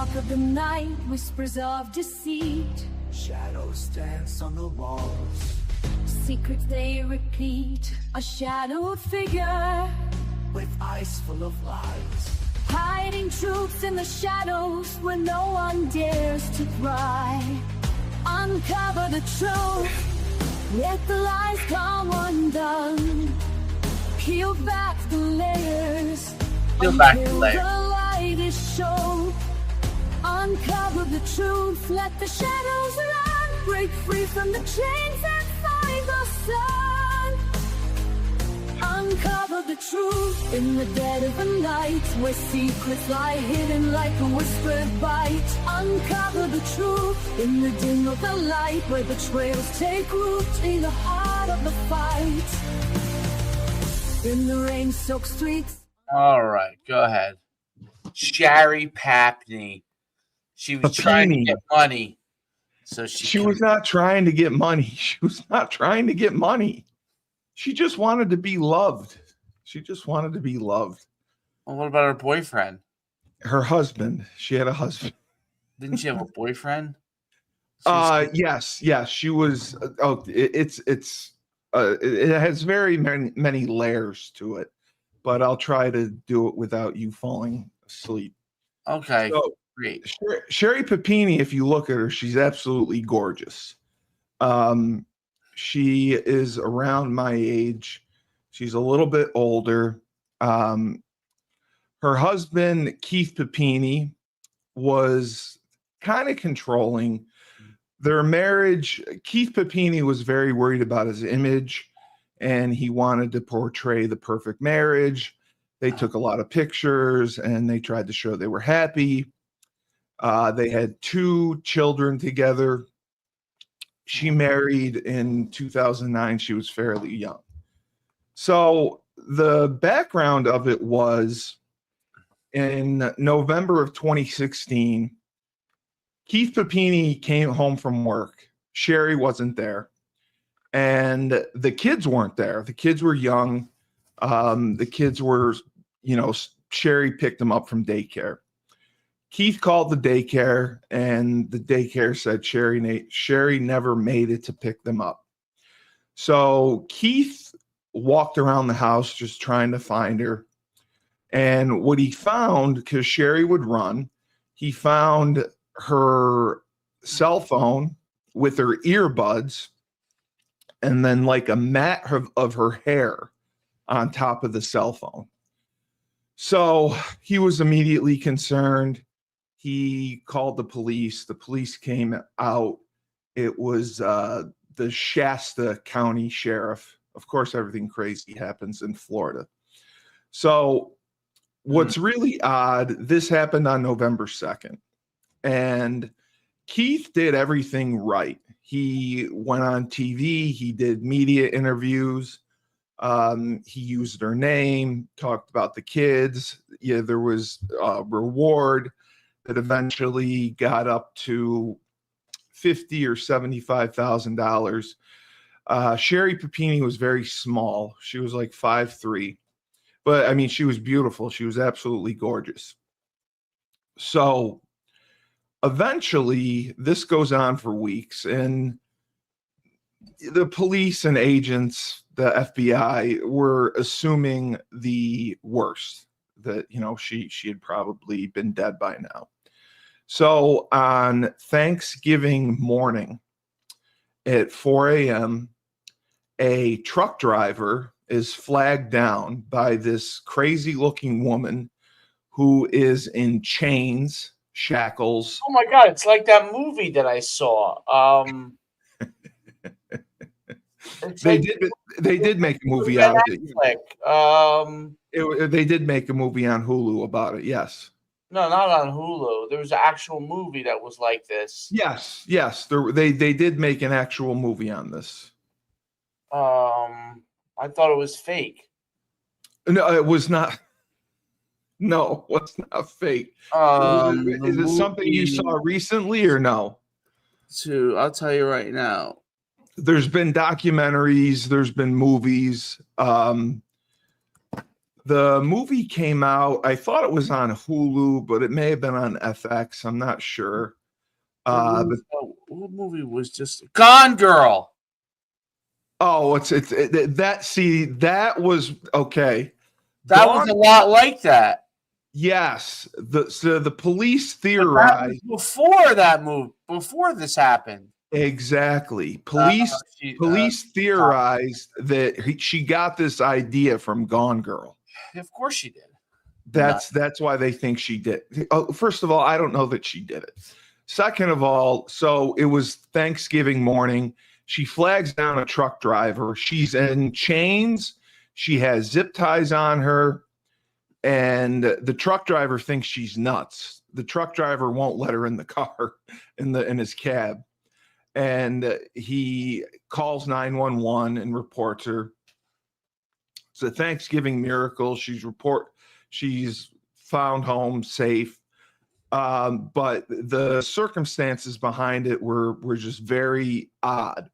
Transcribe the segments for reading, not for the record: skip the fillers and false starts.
dark of the night, whispers of deceit. Shadows dance on the walls. Secrets they repeat. A shadowed figure with eyes full of lies. hiding truths in the shadows where no one dares to pry. Uncover the truth, let the lies come undone. Peel back the layers until the light is shown. Uncover the truth, let the shadows run. Break free from the chains and find the sun. Uncover the truth in the dead of the night, where secrets lie hidden like a whispered bite. Uncover the truth in the dim of the light, where betrayals take root in the heart of the fight. In the rain-soaked streets. All right, go ahead. Shari Pappni. She was trying to get money. So she was not trying to get money. She was not trying to get money. She just wanted to be loved. She just wanted to be loved. Well, what about her boyfriend? Her husband. She had a husband. Didn't she have a boyfriend? Yes. She was. It has very many layers to it, but I'll try to do it without you falling asleep. Okay. So, great. Shari Pappni, if you look at her, she's absolutely gorgeous. She is around my age. She's a little bit older. Her husband, Keith Pappni, was kind of controlling. Their marriage, Keith Pappni was very worried about his image, and he wanted to portray the perfect marriage. They took a lot of pictures, and they tried to show they were happy. They had 2 children together. She married in 2009. She was fairly young. So the background of it was in November of 2016, Keith Pappni came home from work. Shari wasn't there. And the kids weren't there. The kids were young. The kids were, Shari picked them up from daycare. Keith called the daycare, and the daycare said Shari never made it to pick them up. So Keith walked around the house just trying to find her. And what he found, because Shari would run, he found her cell phone with her earbuds and then like a mat of her hair on top of the cell phone. So he was immediately concerned. He called the police. The police came out. It was the Shasta County Sheriff. Of course, everything crazy happens in Florida. So what's really odd, this happened on November 2nd. And Keith did everything right. He went on TV. He did media interviews. He used her name, talked about the kids. Yeah, there was a reward that eventually got up to $50,000 or $75,000. Shari Pappni was very small. She was like 5'3", but I mean, she was beautiful. She was absolutely gorgeous. So eventually, this goes on for weeks, and the police and agents, the FBI, were assuming the worst, that she had probably been dead by now. So on Thanksgiving morning at 4 a.m., a truck driver is flagged down by this crazy looking woman who is in chains, shackles. Oh my God, it's like that movie that I saw. They did make a movie out of it. They did make a movie on Hulu about it. Yes. No, not on Hulu. There was an actual movie that was like this. Yes. They did make an actual movie on this. I thought it was fake. No, it was not. No, it's not fake. Is it something you saw recently or no? I'll tell you right now. There's been documentaries. There's been movies. The movie came out, I thought it was on Hulu, but it may have been on FX. I'm not sure. But What movie was just Gone Girl? oh, that was okay. That was a lot like that. Yes, the police But that theorized was before that move, before this happened. exactly. Police theorized that she got this idea from Gone Girl. Of course she did. That's why they think she did. Oh, first of all, I don't know that she did it. Second of all, so it was Thanksgiving morning. She flags down a truck driver. She's in chains. She has zip ties on her. And the truck driver thinks she's nuts. The truck driver won't let her in the car, in his cab. And he calls 911 and reports her. It's a Thanksgiving miracle. She's found home safe. But the circumstances behind it were just very odd.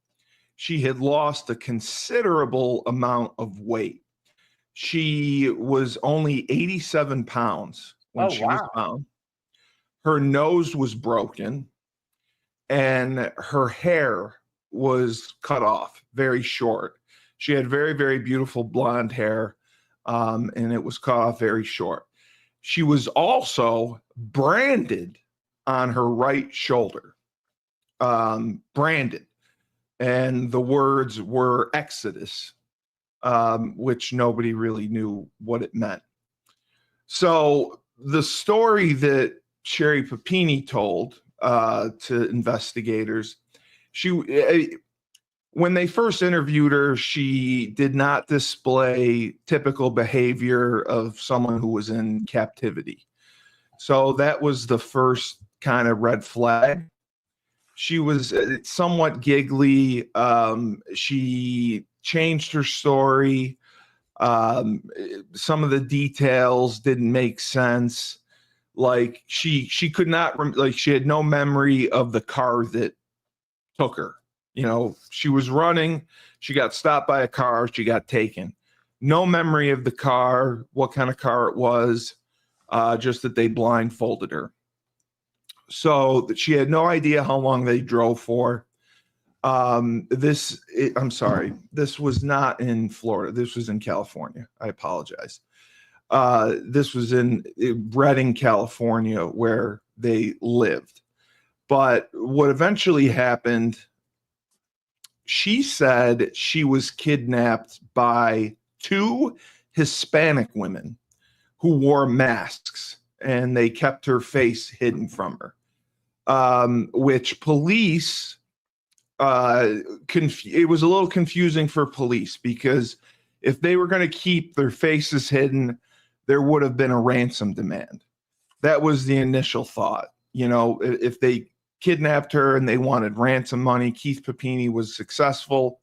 She had lost a considerable amount of weight. She was only 87 pounds when she was found. Her nose was broken and her hair was cut off very short. She had very, very beautiful blonde hair, and it was cut off very short. She was also branded on her right shoulder, branded. And the words were Exodus, which nobody really knew what it meant. So the story that Sherry Pappni told to investigators, when they first interviewed her, she did not display typical behavior of someone who was in captivity. So that was the first kind of red flag. She was somewhat giggly. She changed her story. Some of the details didn't make sense. Like she could not, like she had no memory of the car that took her. You know, she was running. She got stopped by a car. She got taken. No memory of the car, what kind of car it was, just that they blindfolded her. So that she had no idea how long they drove for. I'm sorry, this was not in Florida. This was in California. I apologize. This was in Redding, California, where they lived. But what eventually happened, she said she was kidnapped by two Hispanic women who wore masks, and they kept her face hidden from her. Which police, it was a little confusing for police, because if they were going to keep their faces hidden, there would have been a ransom demand. That was the initial thought. You know, if they kidnapped her and they wanted ransom money, Keith Pappni was successful.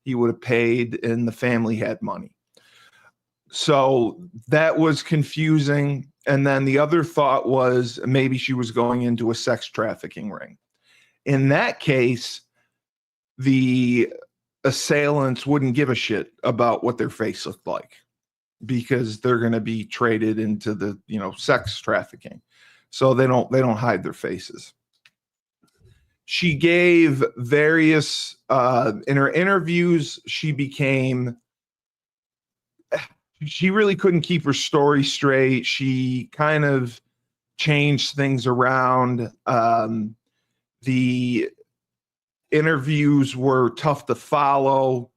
He would have paid, and the family had money. So that was confusing. And then the other thought was maybe she was going into a sex trafficking ring. In that case, the assailants wouldn't give a shit about what their face looked like, because they're going to be traded into the, sex trafficking. So they don't hide their faces. She gave various, in her interviews, she really couldn't keep her story straight. She kind of changed things around. The interviews were tough to follow.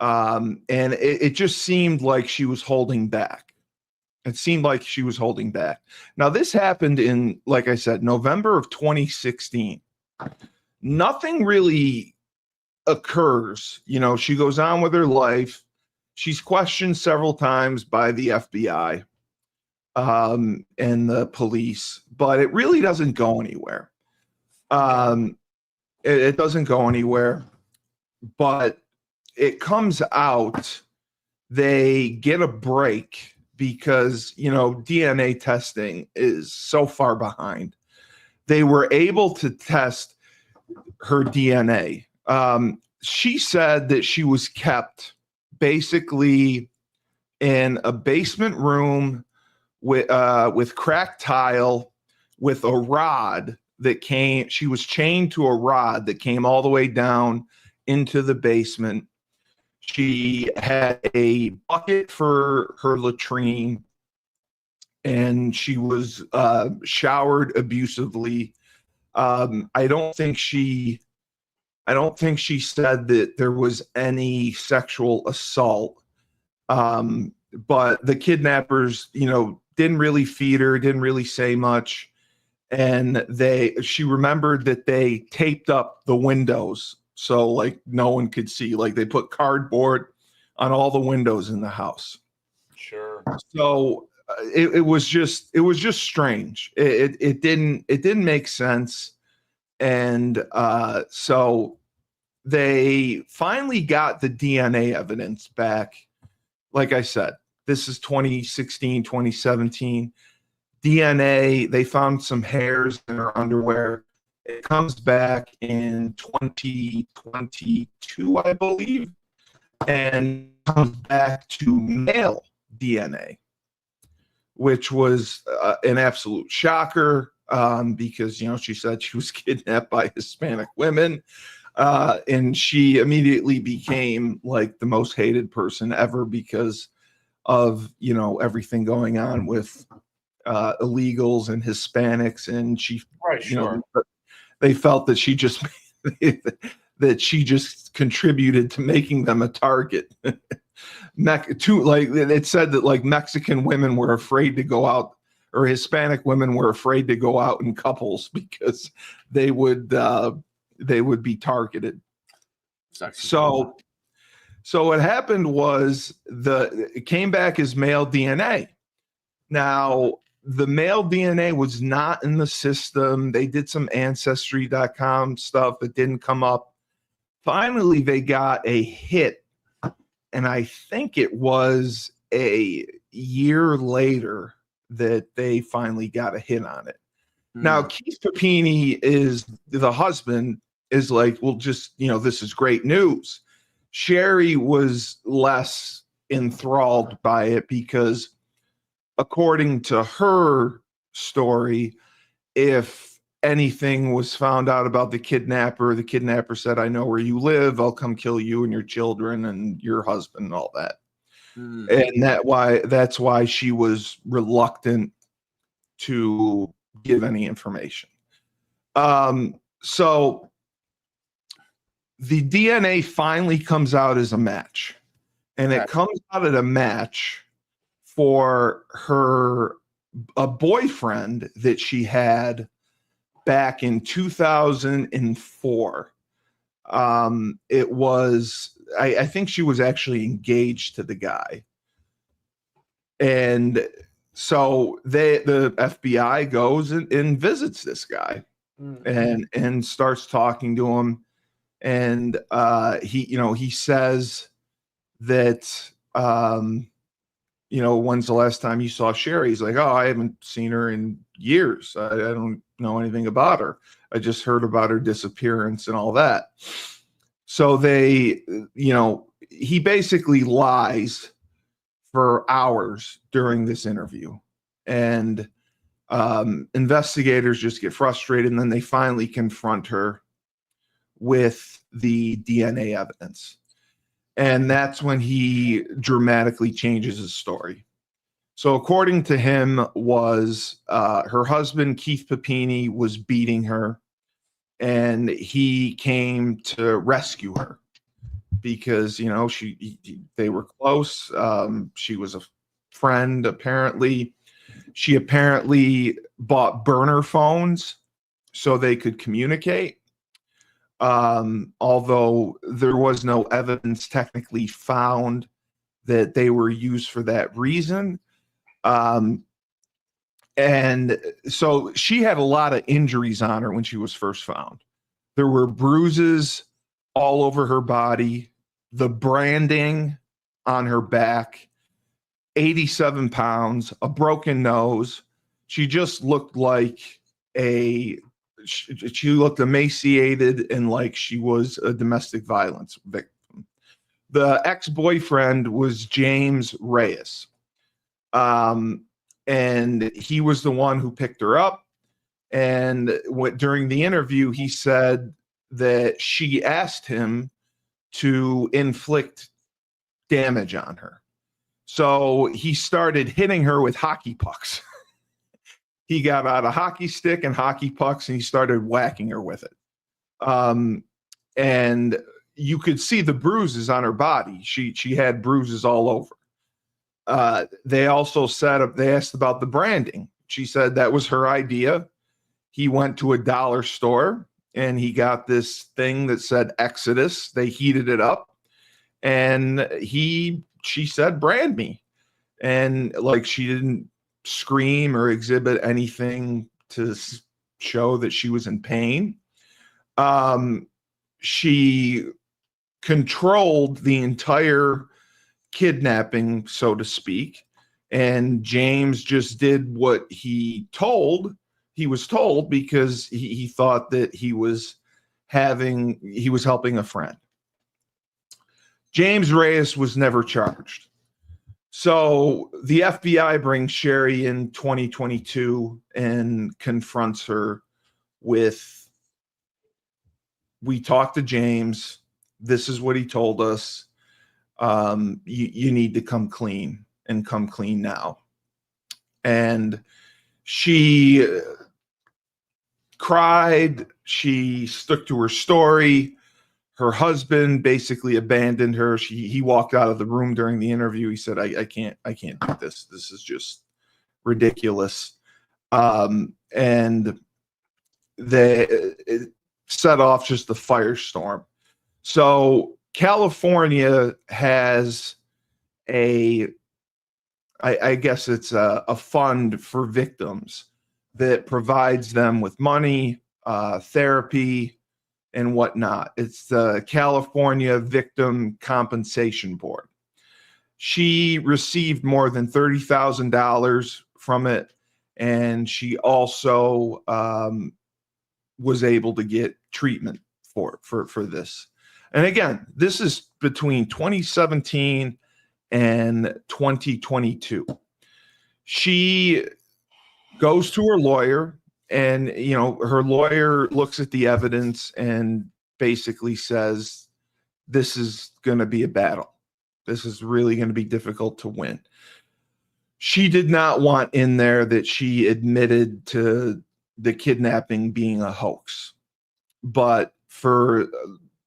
And it just seemed like she was holding back. It seemed like she was holding back. Now, this happened in, like I said, November of 2016. Nothing really occurs. She goes on with her life. She's questioned several times by the FBI and the police, but it really doesn't go anywhere. It doesn't go anywhere, but it comes out. They get a break because, DNA testing is so far behind. They were able to test her DNA. She said that she was kept basically in a basement room with cracked tile, with a rod that came. She was chained to a rod that came all the way down into the basement. She had a bucket for her latrine, and she was showered abusively. I don't think she said that there was any sexual assault. But the kidnappers, didn't really feed her, didn't really say much. And she remembered that they taped up the windows so like no one could see. Like they put cardboard on all the windows in the house. Sure. So it was just strange. It didn't make sense. And so they finally got the DNA evidence back. Like I said, this is 2016, 2017. DNA, they found some hairs in her underwear. It comes back in 2022, I believe, and comes back to male DNA, which was an absolute shocker because, she said she was kidnapped by Hispanic women. And she immediately became like the most hated person ever because of, everything going on with illegals and Hispanics. And she, they felt that she just contributed to making them a target. It said that like Mexican women were afraid to go out, or Hispanic women were afraid to go out in couples because they would be targeted. So what happened was it came back as male DNA. Now, the male DNA was not in the system. They did some ancestry.com stuff. It didn't come up. Finally, they got a hit, and I think it was a year later that they finally got a hit on it. Now, Keith Pappni is the husband, is like, well, just, this is great news. Shari was less enthralled by it because, according to her story, if anything was found out about the kidnapper said, I know where you live. I'll come kill you and your children and your husband and all that. And that's why she was reluctant to give any information. So the DNA finally comes out as a match, and it comes out at a match for a boyfriend that she had back in 2004. It was, I think she was actually engaged to the guy. And so the FBI goes and visits this guy and starts talking to him. And he says that, when's the last time you saw Shari? He's like, oh, I haven't seen her in years. I don't know anything about her. I just heard about her disappearance and all that. So he basically lies for hours during this interview. And investigators just get frustrated, and then they finally confront her with the DNA evidence. And that's when he dramatically changes his story. So according to him, was her husband, Keith Pappni, was beating her, and he came to rescue her because, they were close. She was a friend, apparently. She apparently bought burner phones so they could communicate. Although there was no evidence technically found that they were used for that reason. And so she had a lot of injuries on her when she was first found. There were bruises all over her body, the branding on her back, 87 pounds, a broken nose. She just looked like she looked emaciated and like she was a domestic violence victim. The ex-boyfriend was James Reyes. And he was the one who picked her up. And during the interview, he said that she asked him to inflict damage on her. So he started hitting her with hockey pucks. He got out a hockey stick and hockey pucks, and he started whacking her with it. And you could see the bruises on her body. She had bruises all over. They also they asked about the branding. She said that was her idea. He went to a dollar store and he got this thing that said Exodus. They heated it up, and she said, "Brand me." And like, she didn't scream or exhibit anything to show that she was in pain. She controlled the entire kidnapping, so to speak, and James just did what he was told because he thought that he was helping a friend. James Reyes was never charged. So the FBI brings Shari in 2022 and confronts her with, "We talked to James. This is what he told us. You need to come clean, and come clean now." And she cried. She stuck to her story. Her husband basically abandoned her. He walked out of the room during the interview. He said, I can't do this. This is just ridiculous. And it set off just a firestorm. So California has I guess it's a fund for victims that provides them with money, therapy, and whatnot. It's the California Victim Compensation Board. She received more than $30,000 from it, and she also was able to get treatment for this. And again, this is between 2017 and 2022. She goes to her lawyer, and her lawyer looks at the evidence and basically says, this is going to be a battle. This is really going to be difficult to win. She did not want in there that she admitted to the kidnapping being a hoax, but for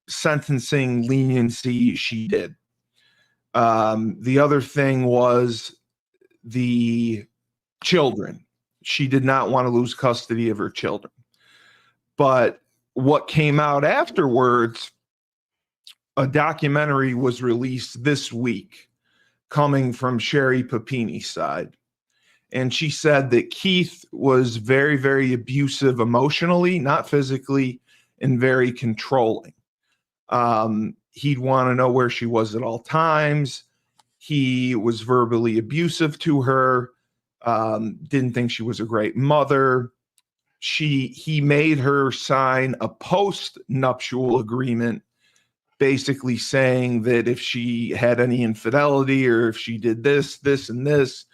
sentencing leniency, she did. The other thing was the children. She did not want to lose custody of her children. But what came out afterwards, a documentary was released this week coming from Shari Pappini's side. And she said that Keith was very, very abusive emotionally, not physically, and very controlling. He'd want to know where she was at all times. He was verbally abusive to her. Didn't think she was a great mother. He made her sign a post-nuptial agreement, basically saying that if she had any infidelity or if she did this, and this,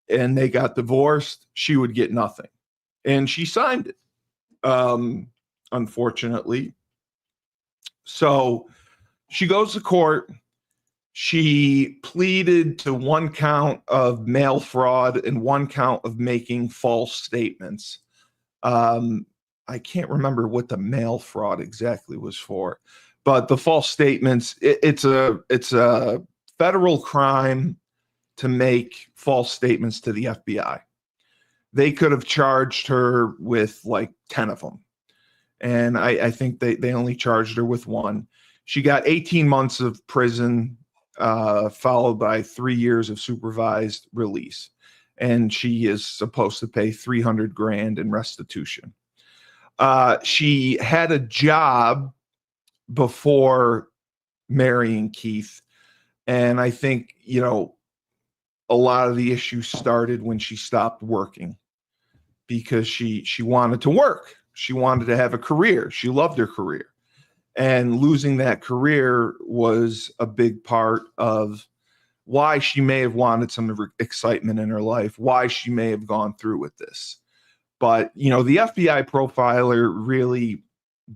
and they got divorced, she would get nothing. And she signed it, unfortunately. So she goes to court. She pleaded to one count of mail fraud and one count of making false statements. I can't remember what the mail fraud exactly was for, but the false statements, it's a federal crime to make false statements to the FBI. They could have charged her with like 10 of them. And I think they only charged her with one. She got 18 months of prison, followed by 3 years of supervised release. And she is supposed to pay $300,000 in restitution. She had a job before marrying Keith. And I think, a lot of the issues started when she stopped working because she wanted to work. She wanted to have a career. She loved her career. And losing that career was a big part of why she may have wanted some excitement in her life, why she may have gone through with this. But, the FBI profiler really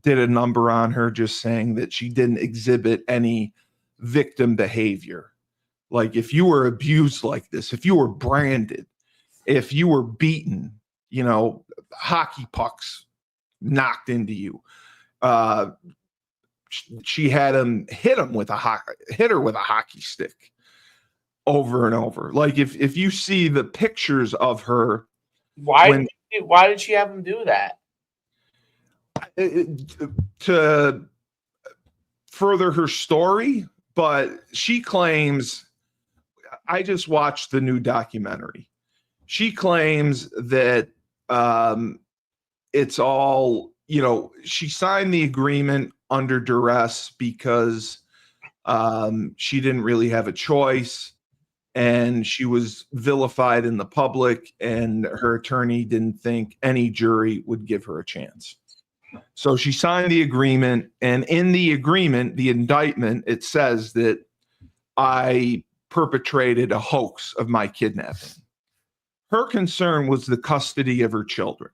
did a number on her, just saying that she didn't exhibit any victim behavior. Like, if you were abused like this, if you were branded, if you were beaten, hockey pucks knocked into you, she had hit her with a hockey stick over and over. Like, if you see the pictures of her, why did she have him do that? To further her story, but she claims, I just watched the new documentary. She claims that it's all, she signed the agreement under duress because she didn't really have a choice, and she was vilified in the public, and her attorney didn't think any jury would give her a chance. So she signed the agreement, and in the agreement, the indictment, it says that I perpetrated a hoax of my kidnapping. Her concern was the custody of her children.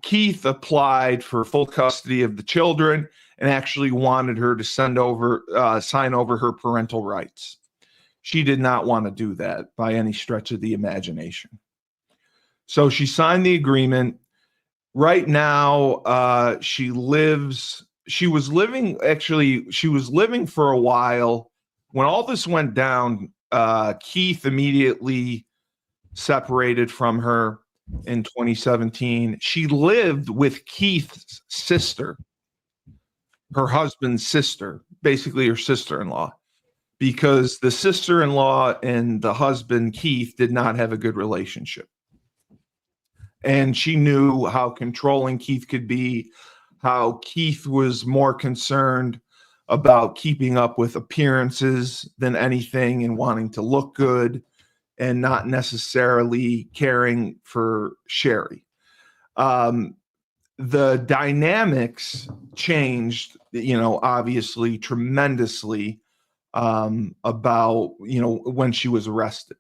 Keith applied for full custody of the children and actually wanted her to sign over her parental rights. She did not want to do that by any stretch of the imagination. So she signed the agreement. Right now, she was living for a while. When all this went down, Keith immediately separated from her in 2017. She lived with Keith's sister, her husband's sister, basically her sister-in-law, because the sister-in-law and the husband, Keith, did not have a good relationship. And she knew how controlling Keith could be, how Keith was more concerned about keeping up with appearances than anything and wanting to look good and not necessarily caring for Shari. The dynamics changed, obviously tremendously about, when she was arrested.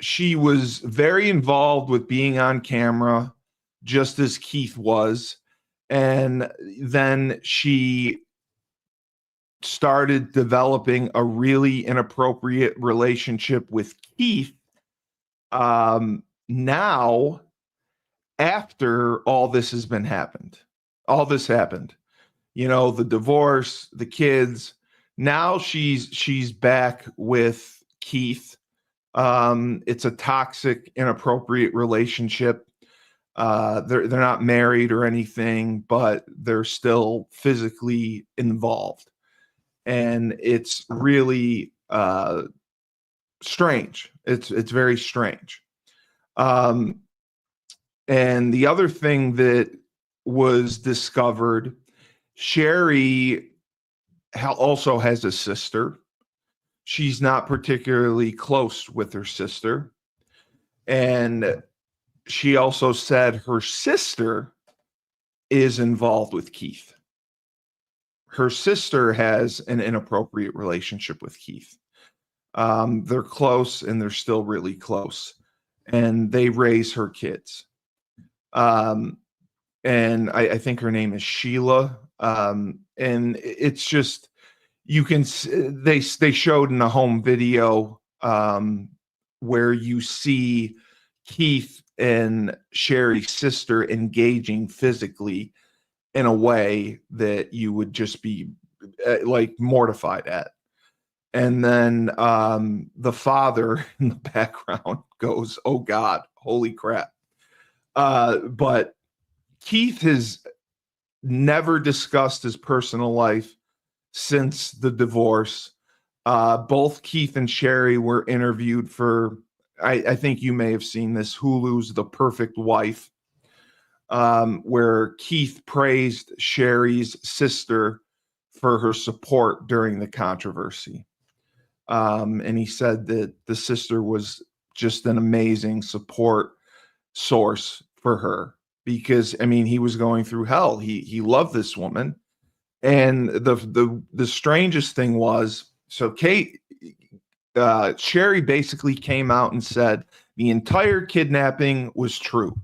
She was very involved with being on camera, just as Keith was. And then she started developing a really inappropriate relationship with Keith. Now, after all this happened, the divorce, the kids, now she's back with Keith. It's a toxic, inappropriate relationship. They're not married or anything, but they're still physically involved. And it's really strange. It's very strange. And the other thing that was discovered, Shari also has a sister. She's not particularly close with her sister. And she also said her sister is involved with Keith. Her sister has an inappropriate relationship with Keith. They're close, and they're still really close. And they raise her kids. And I think her name is Sheila. And it's just, they showed in a home video where you see Keith and Shari's sister engaging physically in a way that you would just be mortified at. And then the father in the background goes, "Oh God, holy crap." But Keith has never discussed his personal life since the divorce. Both Keith and Shari were interviewed for, I think you may have seen this, Hulu's The Perfect Wife, where Keith praised Shari's sister for her support during the controversy. And he said that the sister was just an amazing support source for her. because I mean he was going through hell. He loved this woman, and the strangest thing was, so Sherry basically came out and said the entire kidnapping was true.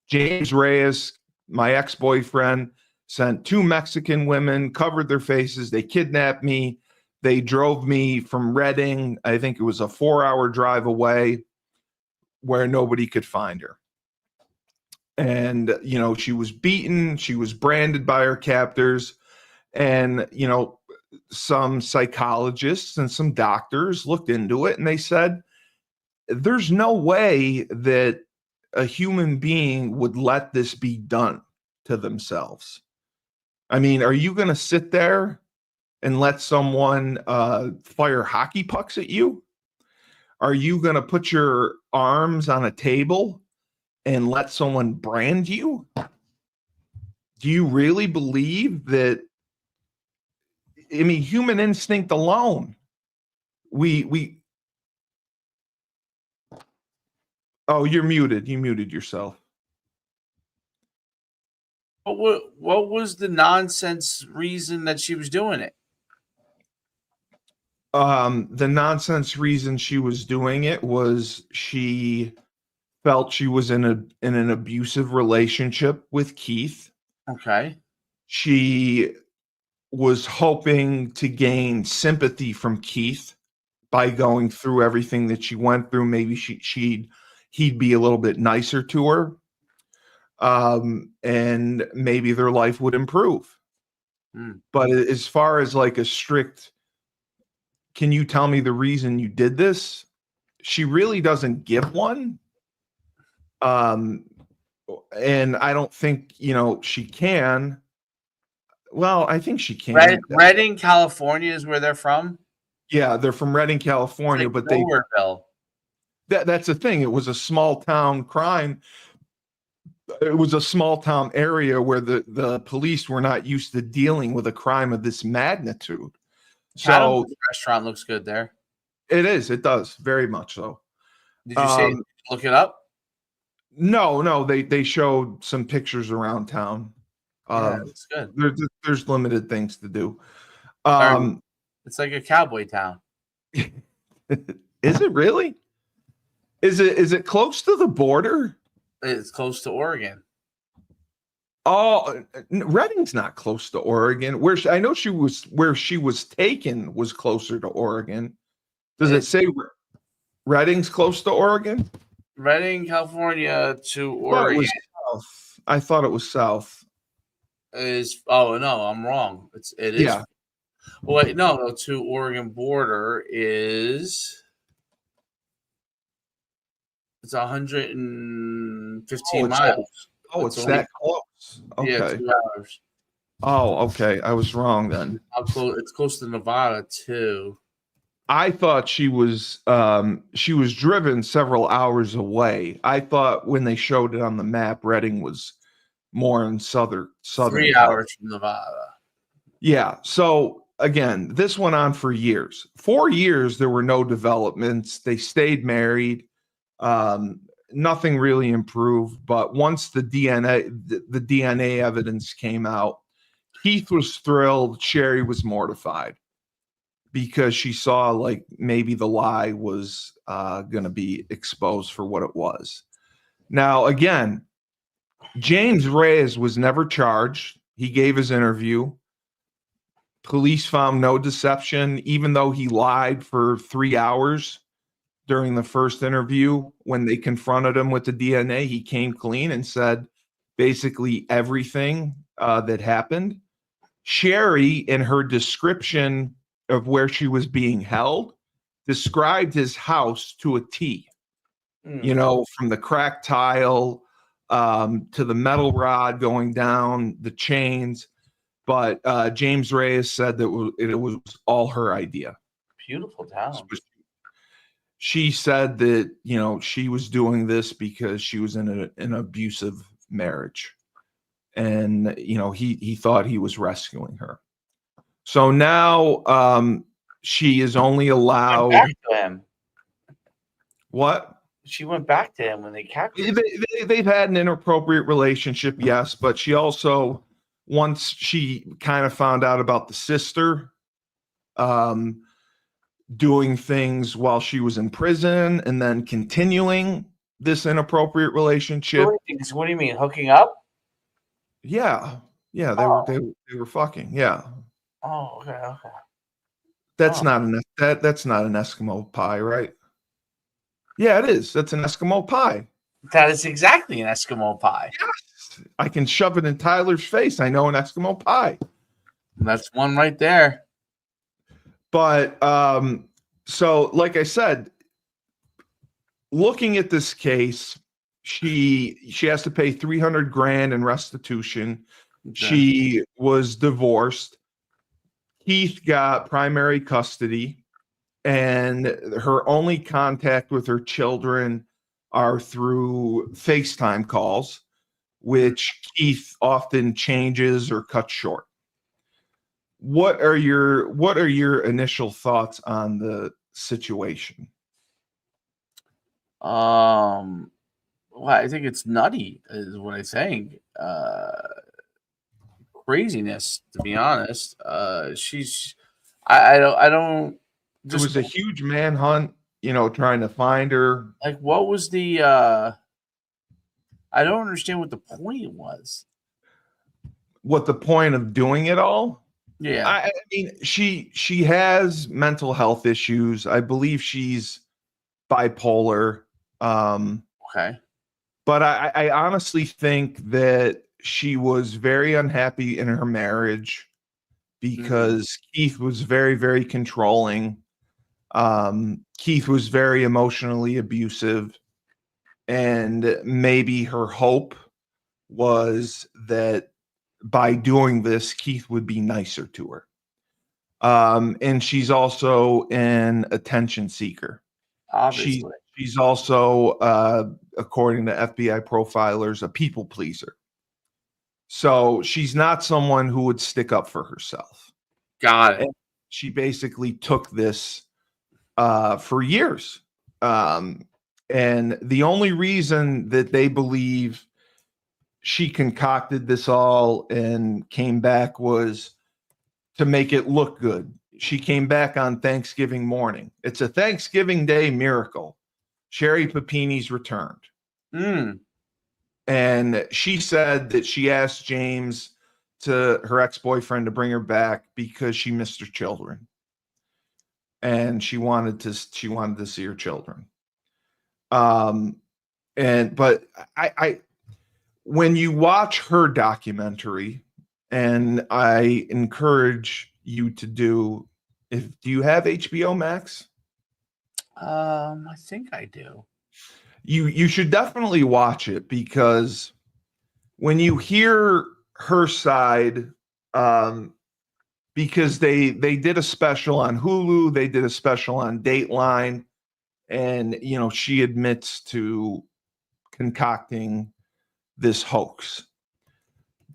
James Reyes, my ex-boyfriend, sent 2 Mexican women, covered their faces. They kidnapped me. They drove me from Reading. I think it was a 4-hour drive away where nobody could find her. And, you know, she was beaten. She was branded by her captors. And, you know, some psychologists and some doctors looked into it and they said, there's no way that a human being would let this be done to themselves. I mean, are you going to sit there and let someone fire hockey pucks at you? Are you going to put your arms on a table and let someone brand you? Do you really believe that? I mean, human instinct alone. Oh, you're muted. You muted yourself. What was the nonsense reason that she was doing it? The nonsense reason she was doing it was she felt she was in an abusive relationship with Keith. Okay. She was hoping to gain sympathy from Keith by going through everything that she went through. Maybe he'd be a little bit nicer to her. And maybe their life would improve. But as far as like a strict, can you tell me the reason you did this? She really doesn't give one. And I don't think, you know, she can. Well, I think she can. Redding, California is where they're from. Yeah, they're from Redding, California, but that's the thing. It was a small town crime. It was a small town area where the police were not used to dealing with a crime of this magnitude. So the restaurant looks good there. It is. It does very much so. Did you say look it up? No. They showed some pictures around town. Yeah, it's good. There's limited things to do. It's like a cowboy town. Is it really? Is it close to the border? It's close to Oregon. Oh, Redding's not close to Oregon. Where she was taken was closer to Oregon. Does it say Redding's close to Oregon? Redding, California to Oregon. I thought it was south. Oh no, I'm wrong. It is. Yeah. Well, wait, no, to Oregon border is. It's 115 miles. It's that close. Okay. Yeah, 2 hours. Oh, okay. I was wrong then. It's close to Nevada too. I thought she was driven several hours away. I thought when they showed it on the map, Redding was more in southern. 3 hours from Nevada. Yeah. So again, this went on for years. 4 years, there were no developments. They stayed married. Nothing really improved. But once the DNA evidence came out, Keith was thrilled. Sherry was mortified because she saw like maybe the lie was going to be exposed for what it was. Now, again, James Reyes was never charged. He gave his interview. Police found no deception, even though he lied for 3 hours during the first interview. When they confronted him with the DNA, he came clean and said basically everything that happened. Sherry, in her description of where she was being held, described his house to a T. You know, from the cracked tile to the metal rod going down, the chains. But James Reyes said that it was all her idea. Beautiful town. She said that, you know, she was doing this because she was in an abusive marriage. And, you know, he thought he was rescuing her. So now she is only allowed. Back to him. What? she went back to him when they captured him. They've had an inappropriate relationship, yes, but she also, once she kind of found out about the sister doing things while she was in prison and then continuing this inappropriate relationship. What do you mean, hooking up? Yeah, they were fucking. Yeah. Oh, okay. That's not an Eskimo pie, right? Yeah, it is. That's an Eskimo pie. That is exactly an Eskimo pie. Yes. I can shove it in Tyler's face. I know an Eskimo pie. That's one right there. But so like I said, looking at this case, she has to pay $300,000 in restitution. Okay. She was divorced. Keith got primary custody, and her only contact with her children are through FaceTime calls, which Keith often changes or cuts short. What are your initial thoughts on the situation? Well, I think it's nutty, is what I think. Craziness, to be honest. I don't. It was a huge manhunt, trying to find her. Like, what was the? I don't understand what the point was. What the point of doing it all? Yeah, I mean, she has mental health issues. I believe she's bipolar. Okay. But I honestly think that she was very unhappy in her marriage because Keith was very, very controlling. Keith was very emotionally abusive. And maybe her hope was that by doing this, Keith would be nicer to her. And she's also an attention seeker. Obviously. She's also, according to FBI profilers, a people pleaser. So she's not someone who would stick up for herself. Got it. And she basically took this for years. And the only reason that they believe she concocted this all and came back was to make it look good. She came back on Thanksgiving morning. It's a Thanksgiving Day miracle. Sherry Papini's returned. And she said that she asked James, her ex-boyfriend, to bring her back because she missed her children. And she wanted to see her children. But when you watch her documentary, and I encourage you to do you have HBO Max? I think I do. You should definitely watch it, because when you hear her side, because they did a special on Hulu, they did a special on Dateline, and she admits to concocting this hoax.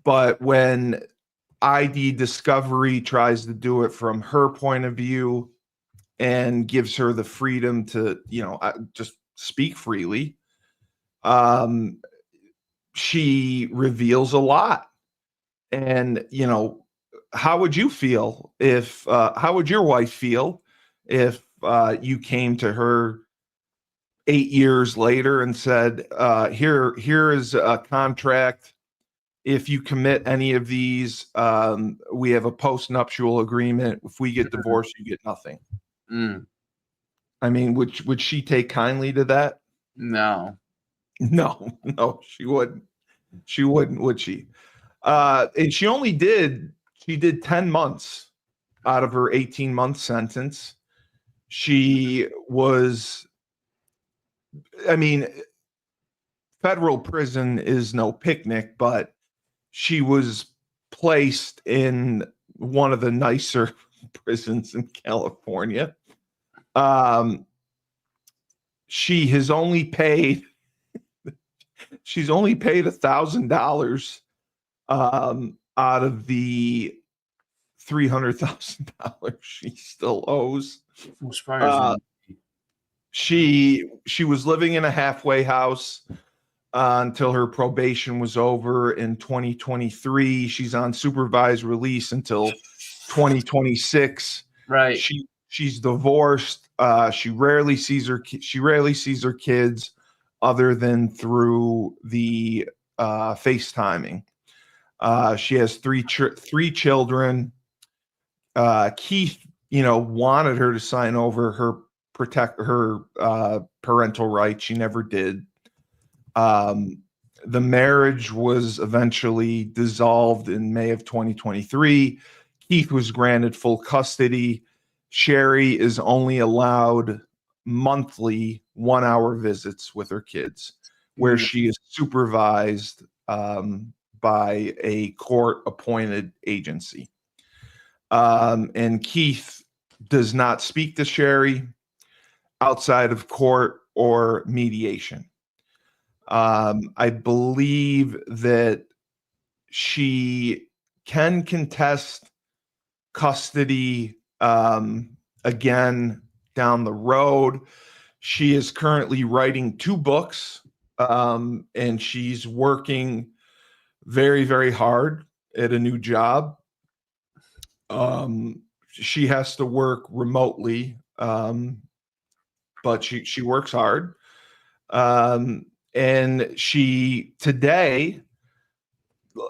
But when ID Discovery tries to do it from her point of view and gives her the freedom to, just speak freely, she reveals a lot. And, how would you feel if, how would your wife feel if you came to her 8 years later and said, here is a contract. If you commit any of these, we have a post-nuptial agreement. If we get divorced, you get nothing. I mean, would she take kindly to that? No, she wouldn't. She wouldn't, would she? And she did 10 months out of her 18-month sentence. She was, federal prison is no picnic, but she was placed in one of the nicer prisons in California. She's only paid $1,000 out of the $300,000 she still owes. She was living in a halfway house until her probation was over in 2023. She's on supervised release until 2026. Right. She's divorced. She rarely sees her kids other than through the FaceTiming. She has three children. Keith, wanted her to sign over her parental rights. She never did. The marriage was eventually dissolved in May of 2023. Keith was granted full custody. Shari is only allowed monthly 1-hour visits with her kids, where she is supervised by a court-appointed agency. And Keith does not speak to Shari outside of court or mediation. I believe that she can contest custody again down the road. She is currently writing 2 books, and she's working very, very hard at a new job. She has to work remotely, but she works hard. And she today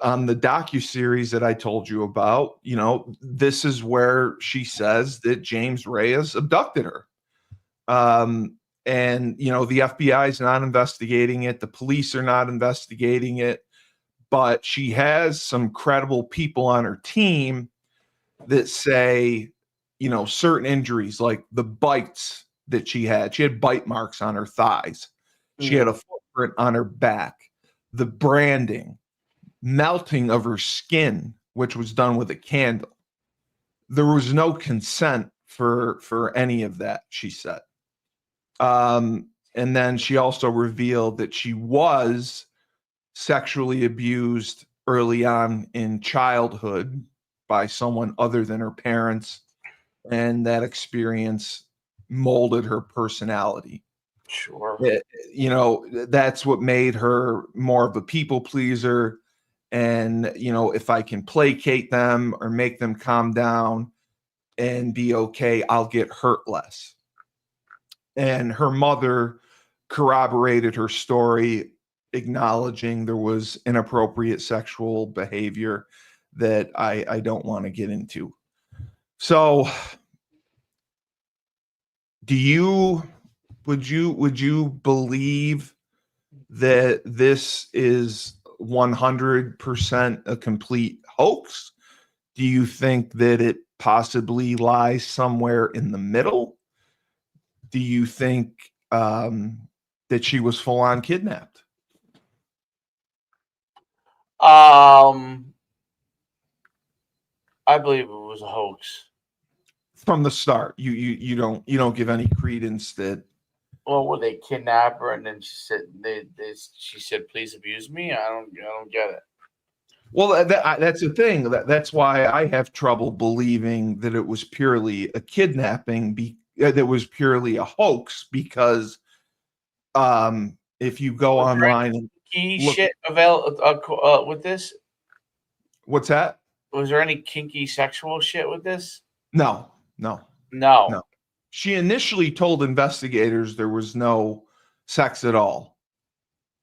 on the docuseries that I told you about, this is where she says that James Reyes abducted her. And the FBI is not investigating it. The police are not investigating it, but she has some credible people on her team that say, certain injuries, like the bites that she had bite marks on her thighs. She had a footprint on her back, the branding, melting of her skin, which was done with a candle. There was no consent for any of that, she said. And then she also revealed that she was sexually abused early on in childhood by someone other than her parents, and that experience molded her personality. Sure. That's what made her more of a people pleaser. And, if I can placate them or make them calm down and be okay, I'll get hurt less. And her mother corroborated her story, acknowledging there was inappropriate sexual behavior that I don't want to get into. So would you believe that this is 100% a complete hoax? Do you think that it possibly lies somewhere in the middle? Do you think that she was full on kidnapped? I believe it was a hoax From the start. You don't give any credence that. Well, would they kidnap her and then she said, "Please abuse me"? I don't get it. Well, that's the thing. That's why I have trouble believing that it was purely a kidnapping. That was purely a hoax, because if you go online and look, shit available with this. What's that? Was there any kinky sexual shit with this? No. She initially told investigators there was no sex at all.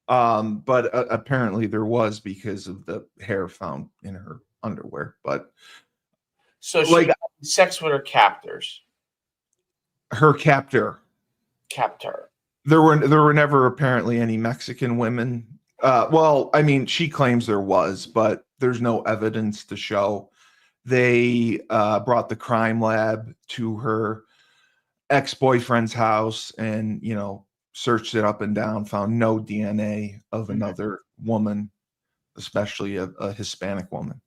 But apparently there was, because of the hair found in her underwear. But so she had sex with her captors. Her captor. There were never apparently any Mexican women. Well, I mean, she claims there was, but there's no evidence to show. They brought the crime lab to her ex-boyfriend's house and, searched it up and down, found no DNA of another woman, especially a Hispanic woman.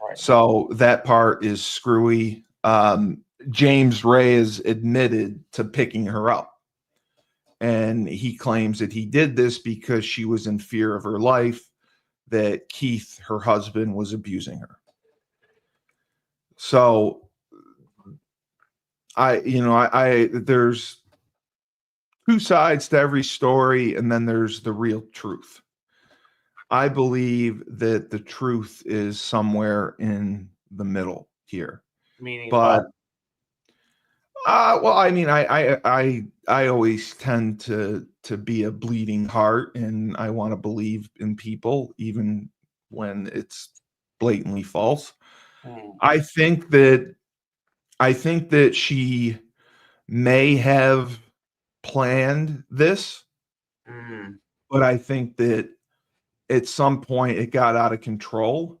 Right. So that part is screwy. James Reyes admitted to picking her up. And he claims that he did this because she was in fear of her life, that Keith, her husband, was abusing her. So there's two sides to every story, and then there's the real truth. I believe that the truth is somewhere in the middle here. Meaning But what? well, I mean, I always tend to be a bleeding heart, and I want to believe in people even when it's blatantly false. Hmm. I think that she may have planned this, Hmm. but I think that at some point it got out of control.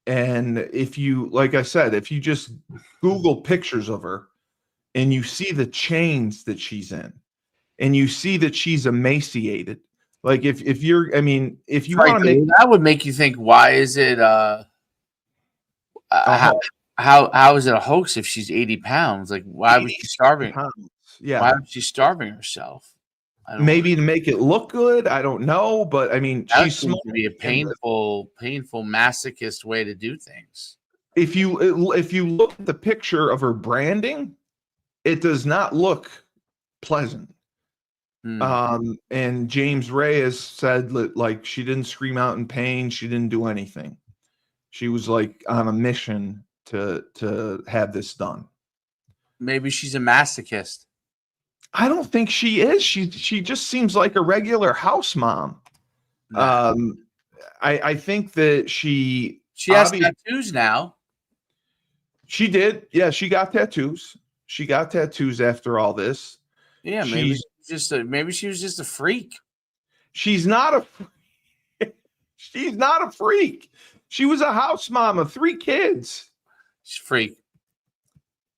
And if you, like I said, if you just Google pictures of her and you see the chains that she's in, and you see that she's emaciated, like if you're, I mean, if you Right, want to make that would make you think. Why is it? a How, how is it a hoax if she's 80 pounds? Like, why was she 86 starving? pounds, Why yeah, was she starving herself? I don't. maybe to make it look good, I don't know, but I mean, That she's seems small. to be a And painful masochist way to do things. if you look at the picture of her branding, it does not look pleasant. Hmm. And James Reyes said that like she didn't scream out in pain, she didn't do anything. She was like on a mission to have this done. Maybe she's a masochist. I don't think she is. She just seems like a regular house mom. Nah. Um, I think that she She has obviously tattoos now. she did. Yeah, she got tattoos. She got tattoos after all this. Yeah, She's maybe she was just a freak. she's not a she's not a freak. She was a house mom of 3 kids. She's a freak.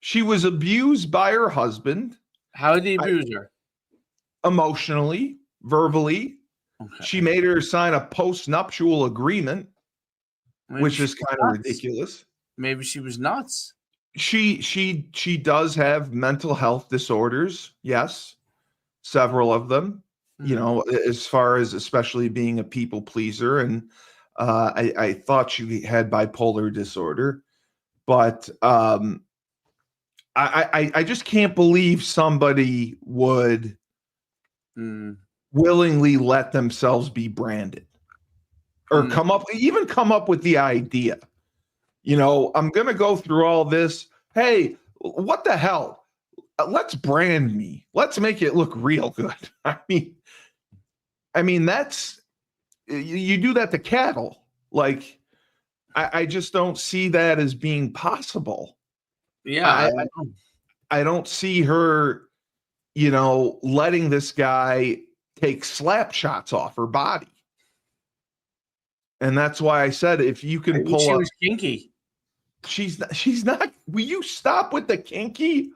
She was abused by her husband How did he abuse her? emotionally, verbally. Okay. She made her sign a post-nuptial agreement, Maybe which she is was kind of nuts. ridiculous. Maybe she was nuts. She does have mental health disorders, yes, several of them. You Mhm. know, as far as especially being a people pleaser, and I thought she had bipolar disorder, but I just can't believe somebody would Mm. willingly let themselves be branded or Mm. come up with the idea. You know, I'm going to go through all this. Hey, what the hell? Let's brand me. Let's make it look real good. I mean that's you do that to cattle. Like I just don't see that as being possible. Yeah, I I don't know. I don't see her, letting this guy take slap shots off her body. And that's why I said if you can Maybe pull she up, was kinky. she's not. Will you stop with the kinky?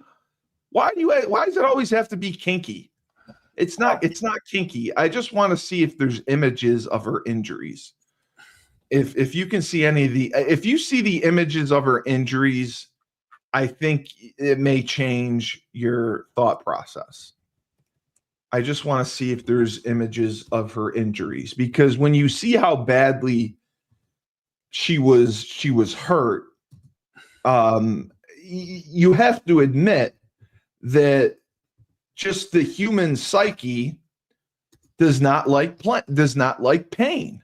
Why does it always have to be kinky? It's not kinky. I just want to see if there's images of her injuries. If you can see if you see the images of her injuries, I think it may change your thought process. I just want to see if there's images of her injuries, because when you see how badly she was hurt, you have to admit that just the human psyche does not like pain,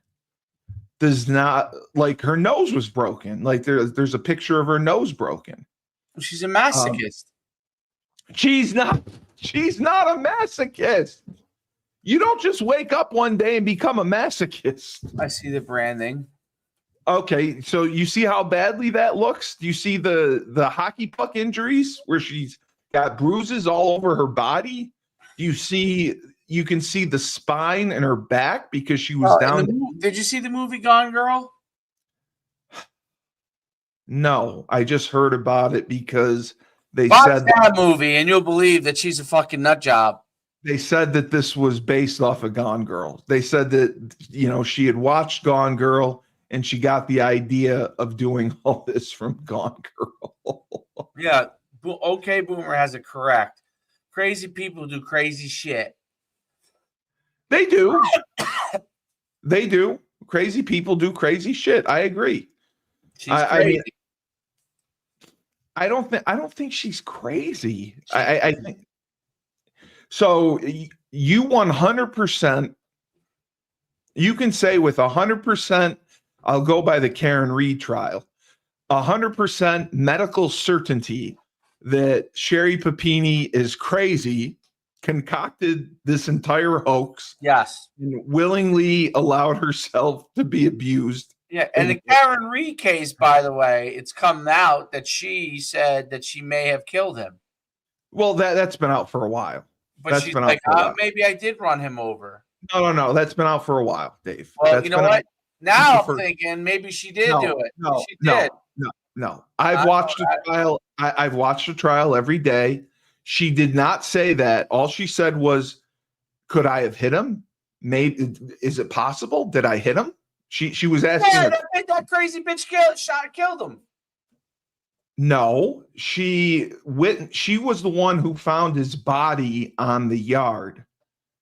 does not like her nose was broken. Like there's a picture of her nose broken. She's a Um, masochist. she's not a masochist. You don't just wake up one day and become a masochist. I see the branding. Okay, so you see how badly that looks? Do you see the hockey puck injuries where she's got bruises all over her body? You can see the spine and her back because she was down. Did you see the movie Gone Girl? No, I just heard about it because they Watch said that movie and you'll believe that she's a fucking nut job. that this was based off of Gone Girl. They said that she had watched Gone Girl and she got the idea of doing all this from Gone Girl. Yeah. Okay, Boomer has it correct. Crazy people do crazy shit. They do. They do. Crazy people do crazy shit. I agree. She's crazy. I don't think she's crazy. She's I think So you 100%, you can say with 100%, I'll go by the Karen Reed trial, 100% medical certainty that Sherry Papini is crazy, concocted this entire hoax, Yes. and willingly allowed herself to be abused. Yeah, and the Karen Reed case, by the way, it's come out that she said that she may have killed him. Well, that's been out for a while. But That's she's been like, out for a while. Maybe I did run him over. No. That's been out for a while, Dave. Well, that's you know what? Out. Now I'm thinking maybe she did do it. She did. No. I've watched the trial. I've watched the trial every day. She did not say that. All she said was, "Could I have hit him? Maybe. Is it possible? Did I hit him?" She was asking. Yeah, that crazy bitch killed him. No, she was the one who found his body on the yard.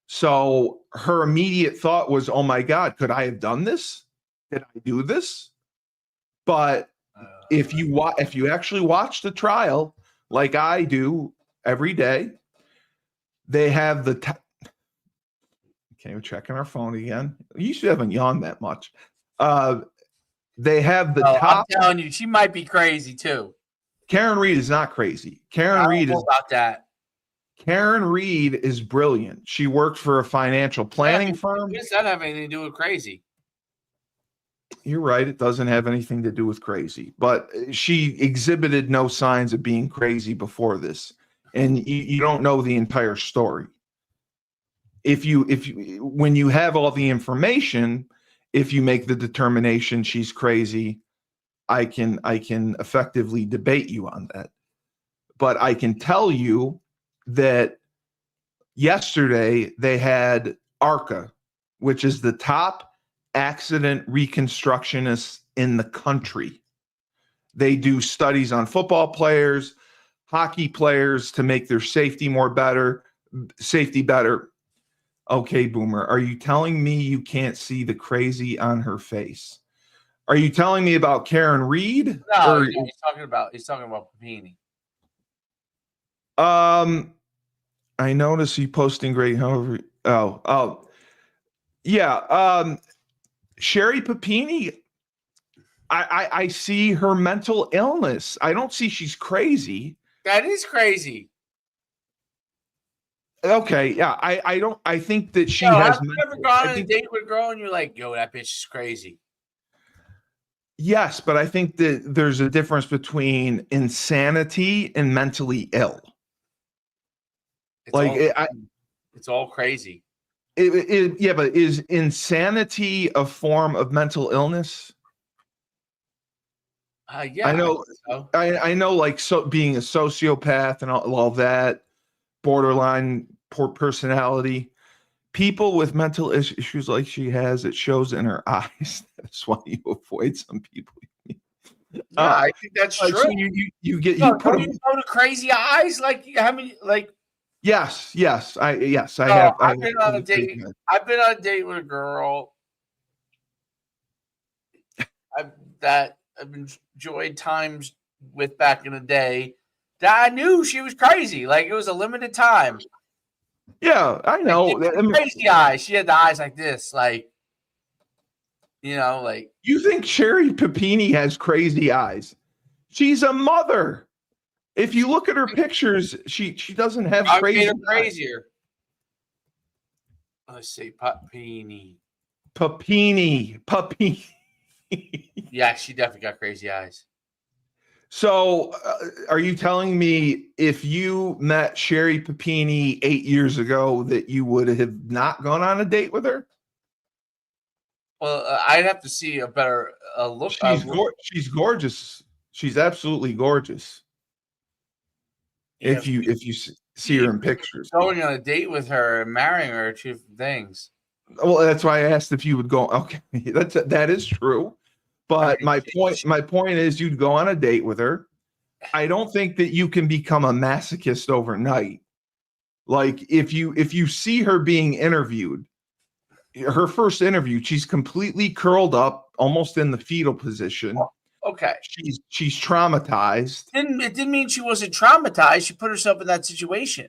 So her immediate thought was, "Oh my God, could I have done this? Did I do this?" But if you actually watch the trial, like I do every day, they have the. Okay, we're checking our phone again. You should haven't yawned that much. They have the top. I'm telling you, she might be crazy too. Karen Reed is not crazy. Karen Reed is about that. Karen Reed is brilliant. She worked for a financial planning firm. It doesn't have anything to do with crazy. You're right. It doesn't have anything to do with crazy, but she exhibited no signs of being crazy before this. And you don't know the entire story. When you have all the information, if you make the determination she's crazy, I can effectively debate you on that. But I can tell you that yesterday they had ARCA, which is the top accident reconstructionists in the country. They do studies on football players, hockey players to make their safety better. Okay, Boomer, are you telling me you can't see the crazy on her face? Are you telling me about Karen Reed? No, he's talking about Papini. I notice you posting great. However, yeah. Sherry Papini, I see her mental illness. I don't see she's crazy. That is crazy. Okay, yeah. I think that she has. Have you ever gone on a date with a girl and you're like, "Yo, that bitch is crazy"? Yes, but I think that there's a difference between insanity and mentally ill. It's all crazy. Yeah, but is insanity a form of mental illness? Yeah, I know. So. I know, like being a sociopath and all that, borderline personality. People with mental issues like she has, it shows in her eyes. That's why you avoid some people. Yeah, I think that's true. So you put you know the crazy eyes, like how many like. Yes, I have. I've been on a date. I've been on a date with a girl. I've enjoyed times with back in the day. That I knew she was crazy. Like it was a limited time. Yeah, I know. Like, crazy eyes. She had the eyes like this, like like. You think Sherry Papini has crazy eyes? She's a mother. If you look at her pictures, she doesn't have crazy. Crazier. Let's say Papini. Yeah, she definitely got crazy eyes. So, are you telling me if you met Sherry Papini 8 years ago that you would have not gone on a date with her? Well, I'd have to see a better look. She's gorgeous. She's absolutely gorgeous. Yeah, if you see her in pictures, going on a date with her and marrying her are two different things. Well, that's why I asked if you would go. Okay, that is true. But my point is you'd go on a date with her. I don't think that you can become a masochist overnight. Like if you see her being interviewed, her first interview, she's completely curled up, almost in the fetal position. Okay. She's traumatized. It didn't mean she wasn't traumatized. She put herself in that situation.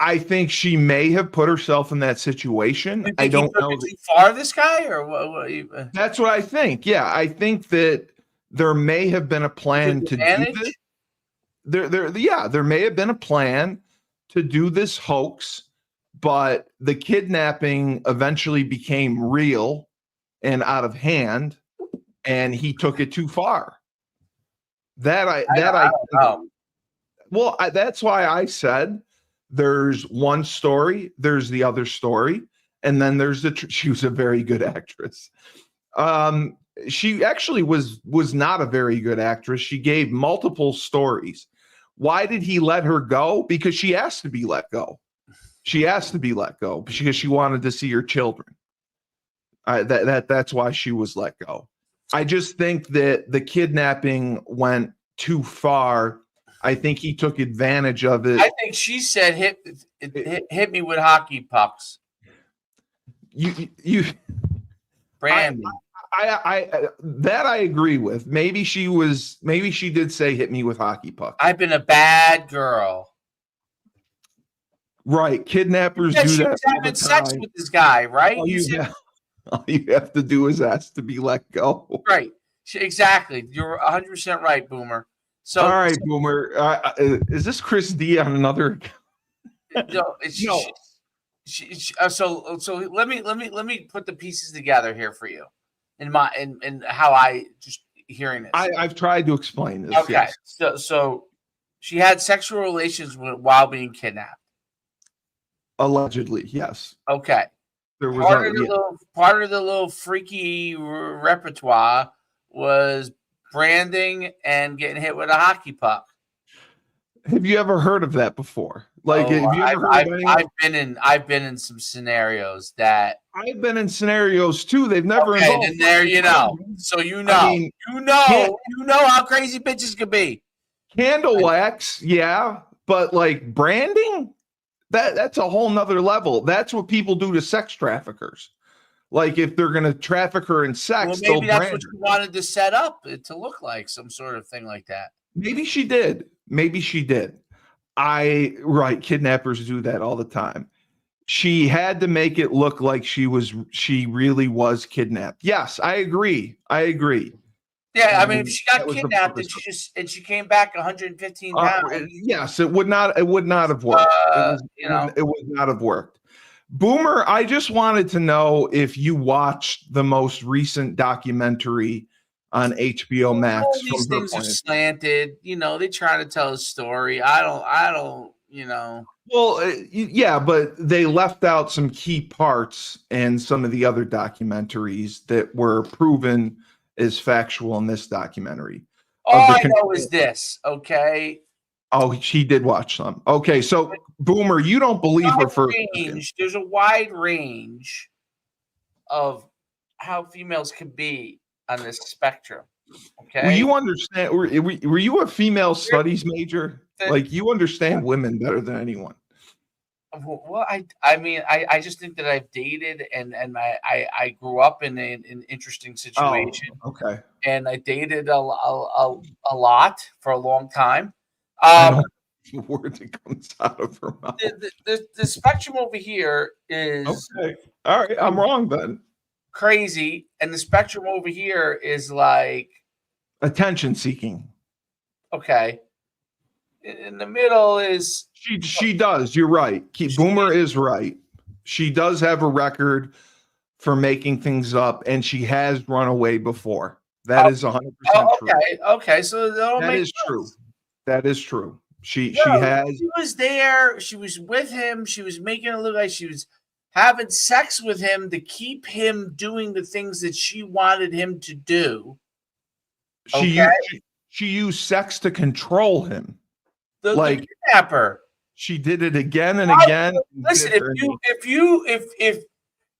I think she may have put herself in that situation. You I think he don't took know. it too far, this guy, or what? That's what I think. Yeah, I think that there may have been a plan to do this. Advantage? There may have been a plan to do this hoax, but the kidnapping eventually became real and out of hand, and he took it too far. Oh, Well, that's why I said there's one story, there's the other story, and then there's she was a very good actress. She actually was not a very good actress. She gave multiple stories. Why did he let her go? Because she asked to be let go. She asked to be let go because she wanted to see her children. That's why she was let go. I just think that the kidnapping went too far. I think he took advantage of it. I think she said, "Hit me with hockey pucks." You Brandy. I agree with. Maybe she did say hit me with hockey pucks. I've been a bad girl. Right. Kidnappers do She that was all having the sex time. with this guy, right? All you have to do is ask to be let go. Right. Exactly. You're 100% right, Boomer. So, all right, Boomer. Is this Chris D on another? No. So let me put the pieces together here for you, in how I just hearing this. I've tried to explain this. Okay. Yes. So she had sexual relations while being kidnapped. Allegedly, yes. Okay. There was part of the little freaky repertoire was branding and getting hit with a hockey puck. Have you ever heard of that before? Like, have you ever heard of anyone? I've been in some scenarios that I've been in scenarios too. They've never involved. And there you know. So you know. I mean, you know how crazy bitches can be. Candle wax, yeah, but like branding, that's a whole nother level. That's what people do to sex traffickers. Like if they're gonna traffic her in sex, Well, maybe that's brand what you wanted to set up to look like, some sort of thing like that. Maybe she did. Kidnappers do that all the time. She had to make it look like she really was kidnapped. Yes, I agree. Yeah, I mean, if she got kidnapped and she came back 115 pounds. Yes, it would not have worked. It would not have worked. Boomer, I just wanted to know if you watched the most recent documentary on HBO Max. All these things are slanted. They try to tell a story. I don't. Well, yeah, but they left out some key parts in some of the other documentaries that were proven as factual in this documentary. All I know is this, okay? Oh, she did watch some. Okay, so Boomer, you don't believe her first. There's a wide range of how females can be on this spectrum. Okay. Well, you understand. Were you a female studies major? Like you understand women better than anyone. Well, I mean, I just think that I've dated and I grew up in an interesting situation. Oh, okay. And I dated a lot for a long time. The word that comes out of her mouth. The spectrum over here is okay. All right, I'm wrong then. Crazy, and the spectrum over here is like attention seeking. Okay. In the middle is she does. You're right. Boomer is right. She does have a record for making things up, and she has run away before. That is 100% true. Okay. So that is true. That is true. She was there. She was with him. She was making it look like she was having sex with him to keep him doing the things that she wanted him to do. She used sex to control him. The kidnapper. She did it again and again. Listen,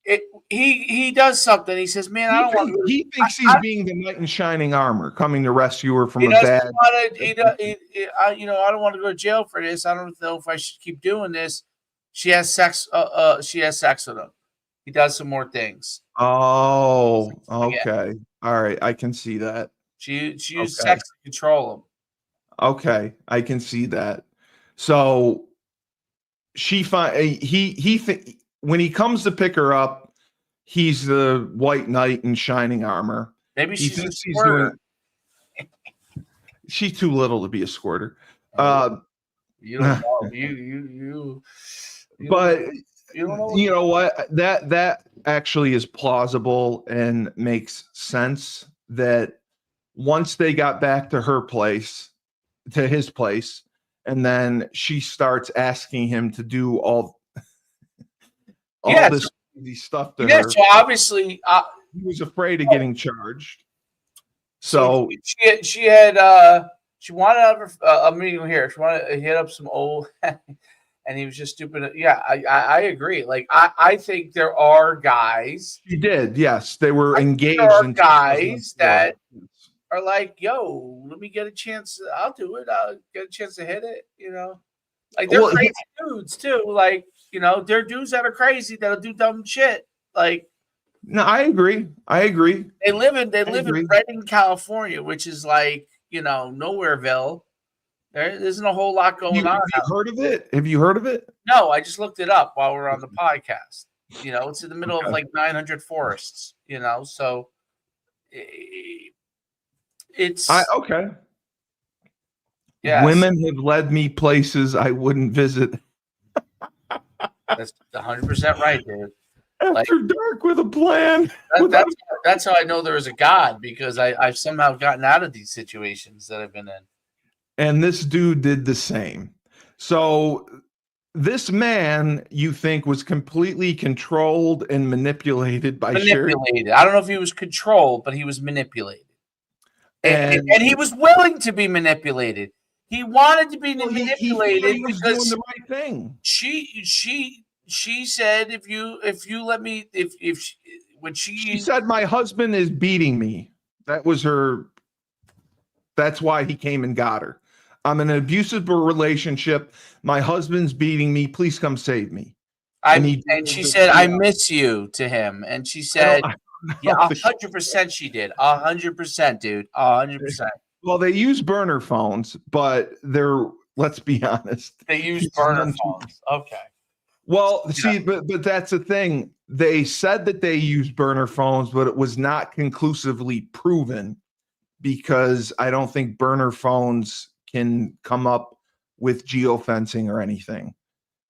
if he does something, he says, "Man, I don't want to." He thinks he's being the knight in shining armor, coming to rescue her from a bad. I don't want to go to jail for this. I don't know if I should keep doing this. She has sex. She has sex with him. He does some more things. Oh, okay. All right, I can see that. She used sex to control him. Okay, I can see that. So when he comes to pick her up, he's the white knight in shining armor. Maybe He she's a thinks he's squirter. She's too little to be a squirter. You don't know. You But you don't know. you know what? That actually is plausible and makes sense. That once they got back to his place, and then she starts asking him to do all this crazy stuff to her. So obviously, he was afraid of getting charged. So she had she wanted to have a meeting here. She wanted to hit up some old, and he was just stupid. Yeah, I agree. Like I think there are guys. She did, yes. They were engaged. There are guys that are like, "Yo, let me get a chance. I'll do it. I'll get a chance to hit it." You know, like they're crazy dudes too. Like they're dudes that are crazy that'll do dumb shit. Like. No, I agree. They live in Redding, California, which is like, nowhereville. There isn't a whole lot going on. Have you heard of it? No, I just looked it up while we're on the podcast. It's in the middle of like 900 forests, so it's okay. Yeah. Women have led me places I wouldn't visit. That's 100% right, dude. After dark with a plan. That's how I know there is a God, because I've somehow gotten out of these situations that I've been in. And this dude did the same. So this man, you think, was completely controlled and manipulated by Shari? I don't know if he was controlled, but he was manipulated. And he was willing to be manipulated. He wanted to be manipulated he was because doing the right thing. She said, if you let me, she said, my husband is beating me. That was her. That's why he came and got her. I'm in an abusive relationship. My husband's beating me. Please come save me. And she said, I miss you to him. And she said, yeah, 100% she did. 100%, dude. 100%. Well, they use burner phones, but let's be honest. They use burner phones. Okay. Well, see, but that's the thing. They said that they used burner phones, but it was not conclusively proven, because I don't think burner phones can come up with geofencing or anything.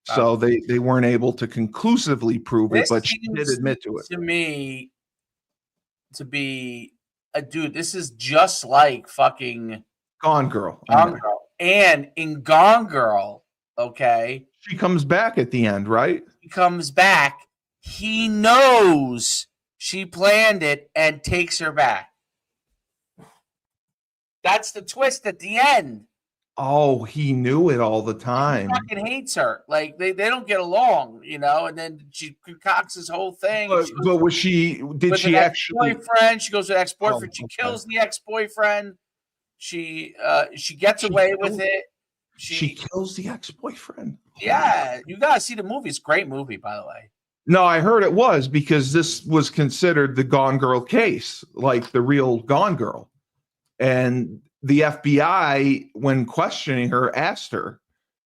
So they weren't able to conclusively prove it, but she did admit to it. To me, to be a dude, this is just like fucking Gone Girl. And in Gone Girl, okay, she comes back at the end, right? He comes back. He knows she planned it and takes her back. That's the twist at the end. Oh, he knew it all the time. He fucking hates her. Like they don't get along, and then she concocts this whole thing. But was she? Did she actually? Boyfriend. She goes to ex-boyfriend. She kills the ex-boyfriend. She gets away with it. She kills the ex-boyfriend. Yeah, you gotta see the movie. It's a great movie, by the way. No, I heard it was, because this was considered the Gone Girl case, like the real Gone Girl. And the FBI, when questioning her, asked her,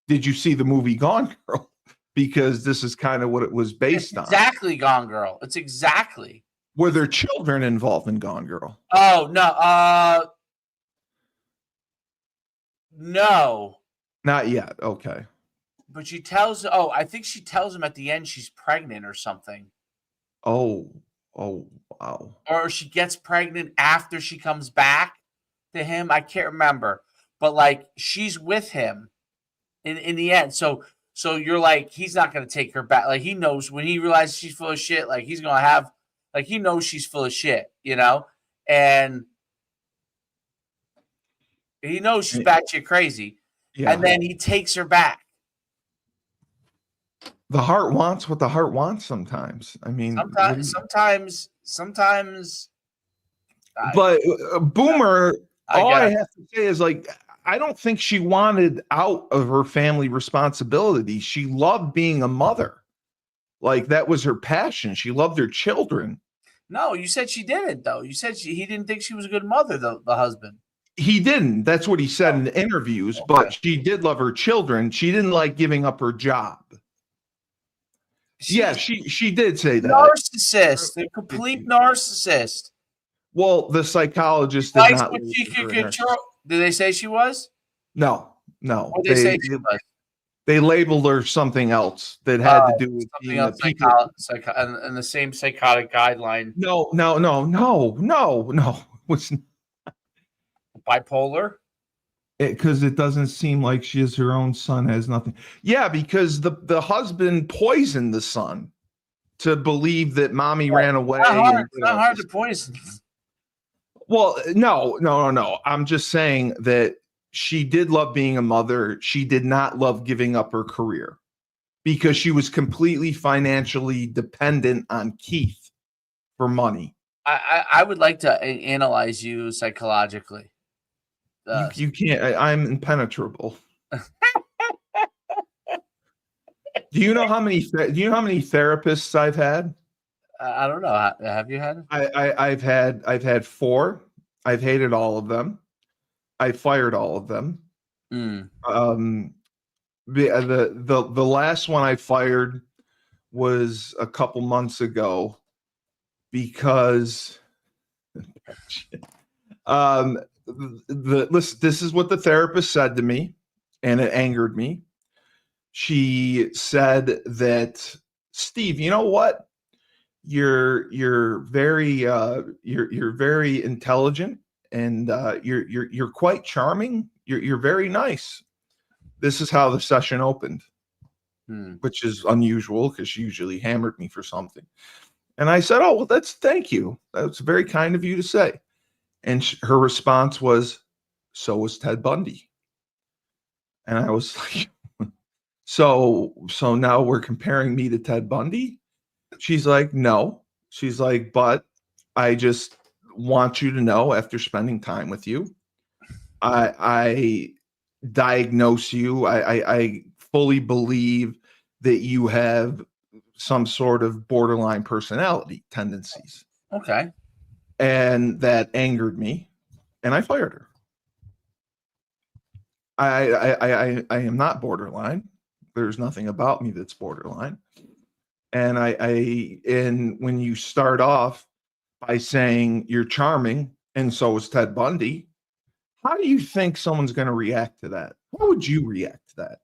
did you see the movie Gone Girl? Because this is kind of what it was based on. Exactly, Gone Girl. It's exactly. Were there children involved in Gone Girl? Oh, no. No. Not yet. Okay. But I think she tells him at the end she's pregnant or something. Oh, wow. Or she gets pregnant after she comes back to him. I can't remember. But like she's with him in the end. So you're like, he's not gonna take her back. Like he knows when he realizes she's full of shit, like he's gonna have, like he knows she's full of shit, and he knows she's batshit crazy. Yeah. And then he takes her back. The heart wants what the heart wants sometimes. I mean, sometimes. But Boomer, all I have to say is, like, I don't think she wanted out of her family responsibility. She loved being a mother. Like, that was her passion. She loved her children. No, you said she didn't, though. You said he didn't think she was a good mother, the husband. He didn't. That's what he said in the interviews. Okay. But she did love her children. She didn't like giving up her job. Yeah, she did say that. Narcissist. They're complete narcissist. Well, the psychologist did Likes not. what she label could her a control. Did they say she was? No. What did they say she was? They labeled her something else that had to do with Something being a else, people. and the same psychotic guideline. No. Was Bipolar. because it doesn't seem like she is her own son has nothing. Yeah, because the husband poisoned the son to believe that mommy ran away. It's not hard to poison. Well, no. I'm just saying that she did love being a mother. She did not love giving up her career because she was completely financially dependent on Keith for money. I would like to analyze you psychologically. You can't. I'm impenetrable. Do you know how many therapists I've had? I don't know. Have you had? I've had 4. I've hated all of them. I fired all of them. The last one I fired was a couple months ago because listen, this is what the therapist said to me, and it angered me. She said that, Steve, you know what? You're very intelligent, and you're quite charming. You're very nice. This is how the session opened, which is unusual because she usually hammered me for something. And I said, "Oh, well, thank you. That's very kind of you to say." And her response was, "So was Ted Bundy." And I was like, so now we're comparing me to Ted Bundy? She's like, "No." She's like, "But I just want you to know, after spending time with you, I diagnose you. I fully believe that you have some sort of borderline personality tendencies." Okay. And that angered me, and I fired her. I am not borderline. There's nothing about me that's borderline. And and when you start off by saying you're charming and so is Ted Bundy, how do you think someone's going to react to that? How would you react to that?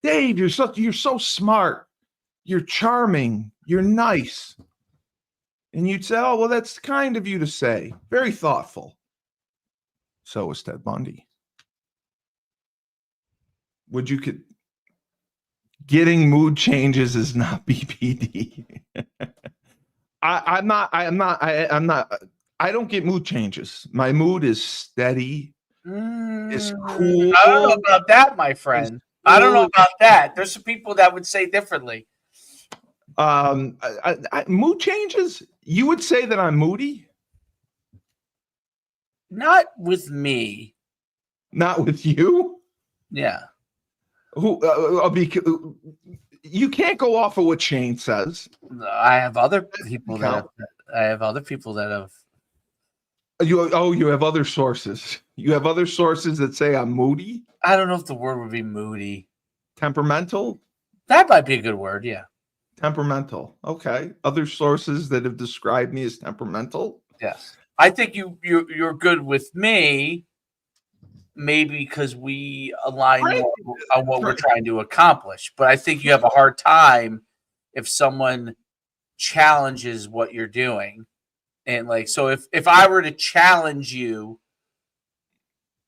Dave, you're so smart. You're charming. You're nice. And you'd say, "Oh, well, that's kind of you to say. Very thoughtful." So is Ted Bundy. Getting mood changes is not BPD. I'm not. I don't get mood changes. My mood is steady. It's cool. I don't know about that, my friend. I don't know about that. There's some people that would say differently. Mood changes. You would say that I'm moody? Not with me. Not with you? Yeah. You can't go off of what Shane says. I have other people that have. You have other sources. You have other sources that say I'm moody. I don't know if the word would be moody. Temperamental? That might be a good word, yeah. Temperamental. Okay. Other sources that have described me as temperamental? Yes. I think you're good with me, maybe because we align more on what we're trying to accomplish. But I think you have a hard time if someone challenges what you're doing. And so if I were to challenge you,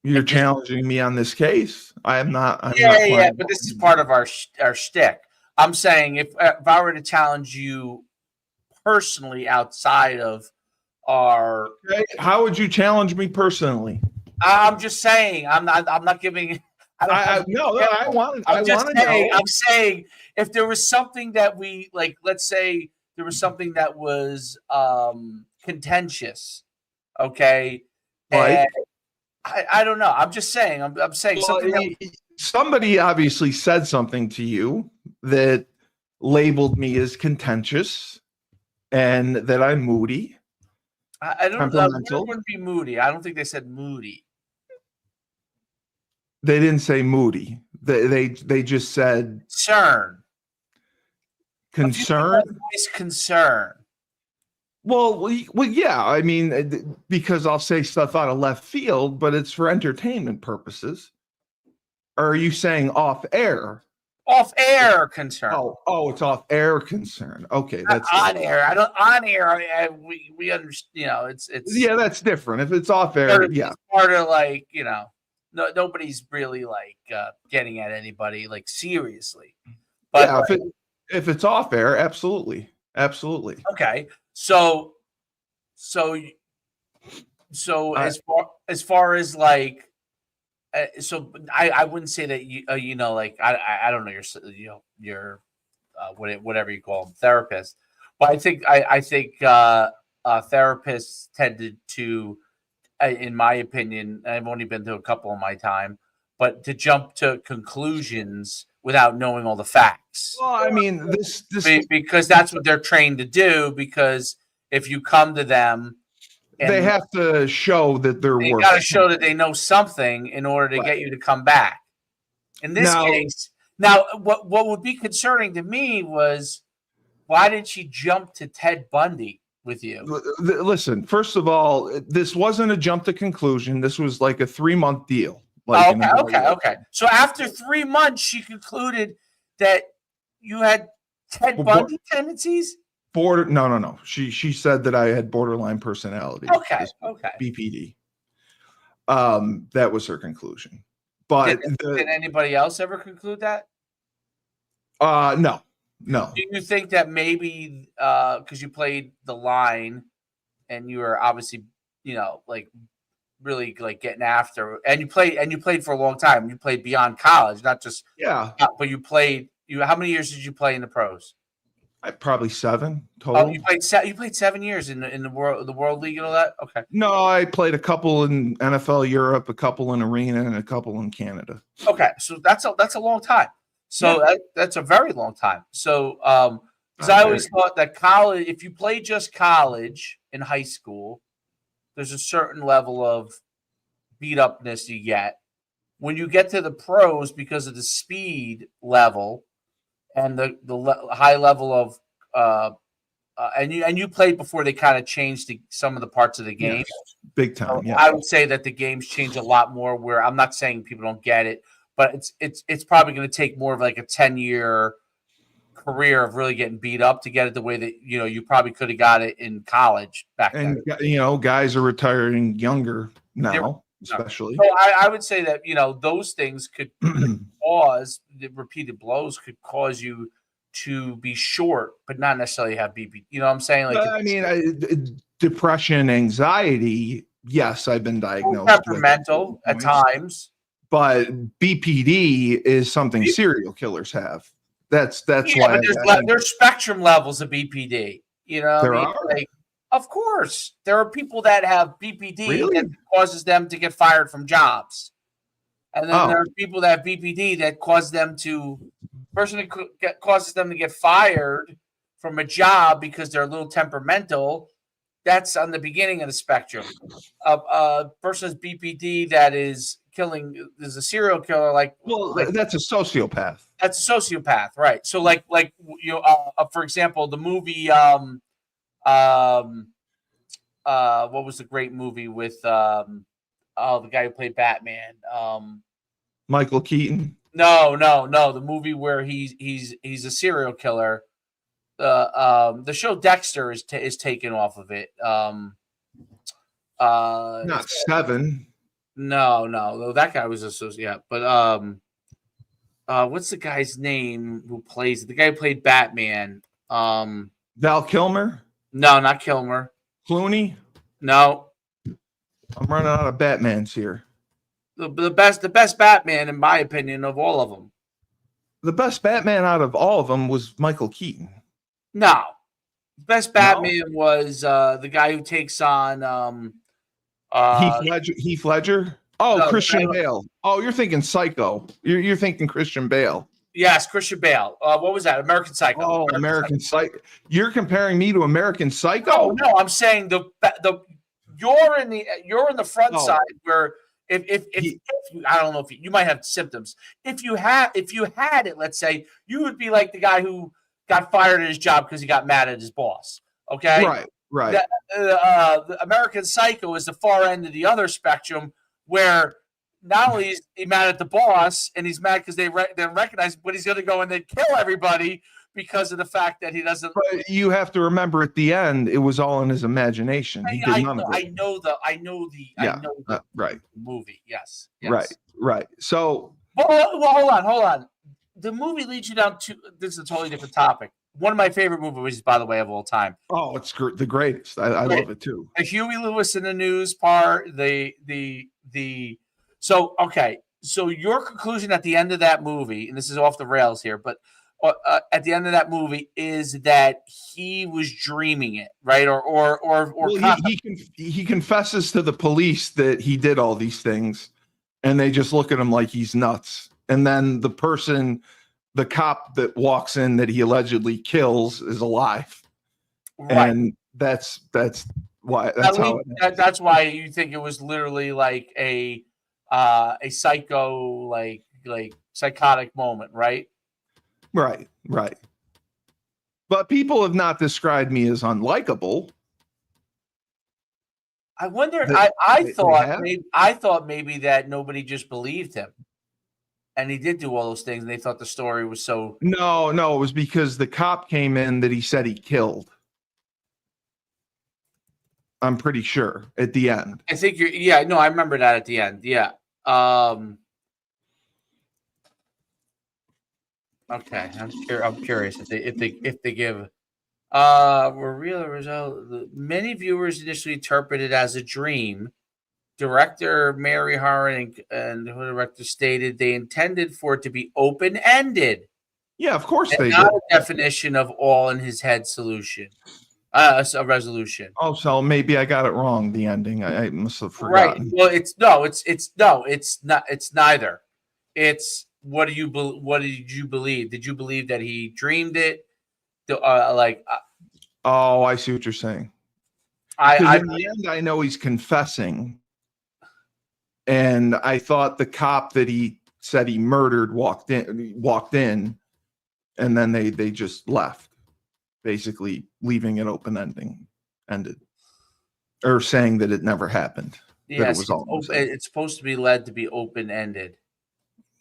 you're challenging me on this case. I'm not. But this is part of our shtick. I'm saying if I were to challenge you personally outside of our, how would you challenge me personally? I'm just saying. I'm not giving. I'm saying if there was something that we like, let's say there was something that was contentious, okay, right? I don't know. I'm just saying. I'm saying somebody obviously said something to you that labeled me as contentious and that I'm moody. I don't know. It wouldn't be moody. I don't think they said moody. They didn't say moody. They just said Concern? Voice concern. Well, yeah. I mean, because I'll say stuff out of left field, but it's for entertainment purposes. Or are you saying off air? Off air concern. Oh, it's off air concern. Okay, Not that's on air. I don't on air. We understand. You know, it's yeah, that's different. If it's off air, yeah. It's part of like, you know, nobody's really like getting at anybody like seriously. But Yeah, if it's off air, absolutely. Okay. So as far as like so I wouldn't say that you know, like I don't know your whatever you call them, therapist, but I think therapists tended to, in my opinion, I've only been to a couple in my time, but to jump to conclusions without knowing all the facts. Well, I mean, this because that's what they're trained to do. Because if you come to them, they have to show that they're they worth. got to show that they know something in order to get you to come back. In this case, now what would be concerning to me was, why did she jump to Ted Bundy with you? Listen, first of all, this wasn't a jump to conclusion. This was like a 3-month deal. Like Okay. So after 3 months, she concluded that you had Ted Bundy tendencies? No. She said that I had borderline personality. Okay. BPD. That was her conclusion. But did anybody else ever conclude that? No. Do you think that maybe because you played the line and you were obviously, you know, like really like getting after, and you played for a long time. You played beyond college, not just but you played. How many years did you play in the pros? Probably 7 total. Oh, you played 7 years in the world league and all that. Okay. No, I played a couple in NFL Europe, a couple in Arena, and a couple in Canada. Okay, so that's a long time. So that's a very long time. So because I always thought that college, if you play just college in high school, there's a certain level of beat upness you get. When you get to the pros, because of the speed level and the high level of and you played before they kind of changed some of the parts of the game. Yes, big time. So I would say that the game's changed a lot more, where I'm not saying people don't get it, but it's probably going to take more of like a 10-year career of really getting beat up to get it the way that, you know, you probably could have got it in college back then. And, you know, guys are retiring younger now, especially. So I would say that, you know, those things could cause, the repeated blows could cause you to be short, but not necessarily have BP. You know what I'm saying? Like, I mean, depression, anxiety. Yes, I've been diagnosed. Temperamental at times. But BPD is something serial killers have. That's why. But there's spectrum levels of BPD. You know, there are. Like, of course, there are people that have BPD that causes them to get fired from jobs, and then there are people that have BPD that causes them to get fired from a job because they're a little temperamental. That's on the beginning of the spectrum. A person has BPD that is a serial killer. That's a sociopath. That's a sociopath, right? So, like you know, for example, the movie, what was the great movie with the guy who played Batman? Michael Keaton. No, the movie where he's a serial killer. The show Dexter is taken off of it. Not Seven. No, that guy was a sociopath. But what's the guy's name who plays the guy who played Batman? Val Kilmer? No, not Kilmer. Clooney? No. I'm running out of Batmans here. The best Batman, in my opinion, of all of them. The best Batman out of all of them was Michael Keaton. No. Best Batman was the guy who takes on Heath Ledger? Oh, no, Christian Bale. Oh, you're thinking Psycho. You're thinking Christian Bale. Yes, Christian Bale. What was that? American Psycho. Oh, American Psycho. You're comparing me to American Psycho? No, I'm saying you're in the front side where if I don't know if you might have symptoms. If you had it, let's say, you would be like the guy who got fired at his job because he got mad at his boss. Okay, Right. The American Psycho is the far end of the other spectrum, where not only is he mad at the boss, and he's mad because they recognize, but he's going to go and then kill everybody because of the fact that he doesn't. But you have to remember, at the end, it was all in his imagination. He did none of it. I know the right. movie. Yes. Right. So, well, hold on. The movie leads you down to, this is a totally different topic. One of my favorite movies, by the way, of all time. Oh, it's the greatest. I love it too. The Huey Lewis in the news part. So your conclusion at the end of that movie, and this is off the rails here, but at the end of that movie is that he was dreaming it, right? He confesses to the police that he did all these things, and they just look at him like he's nuts. And then the cop that walks in that he allegedly kills is alive, right. And that's why. That's why you think it was literally like a psycho, like psychotic moment, right? Right. But people have not described me as unlikable. I wonder. I thought maybe that nobody just believed him. And he did do all those things, and they thought the story was so. No, it was because the cop came in that he said he killed. I'm pretty sure at the end. I think I remember that at the end. Yeah. Okay, I'm curious if they give. Were real result. Many viewers initially interpreted as a dream. Director Mary Harron and the director stated they intended for it to be open-ended. Yeah, of course they not did. A definition of all in his head solution. A resolution. Oh, so maybe I got it wrong. The ending, I must have forgotten. Right. Well, it's not. It's neither. It's what did you believe? Did you believe that he dreamed it? Oh, I see what you're saying. In the end, I know he's confessing. And I thought the cop that he said he murdered walked in, and then they just left, basically leaving it ended, or saying that it never happened. Yes, it's supposed to be led to be open-ended.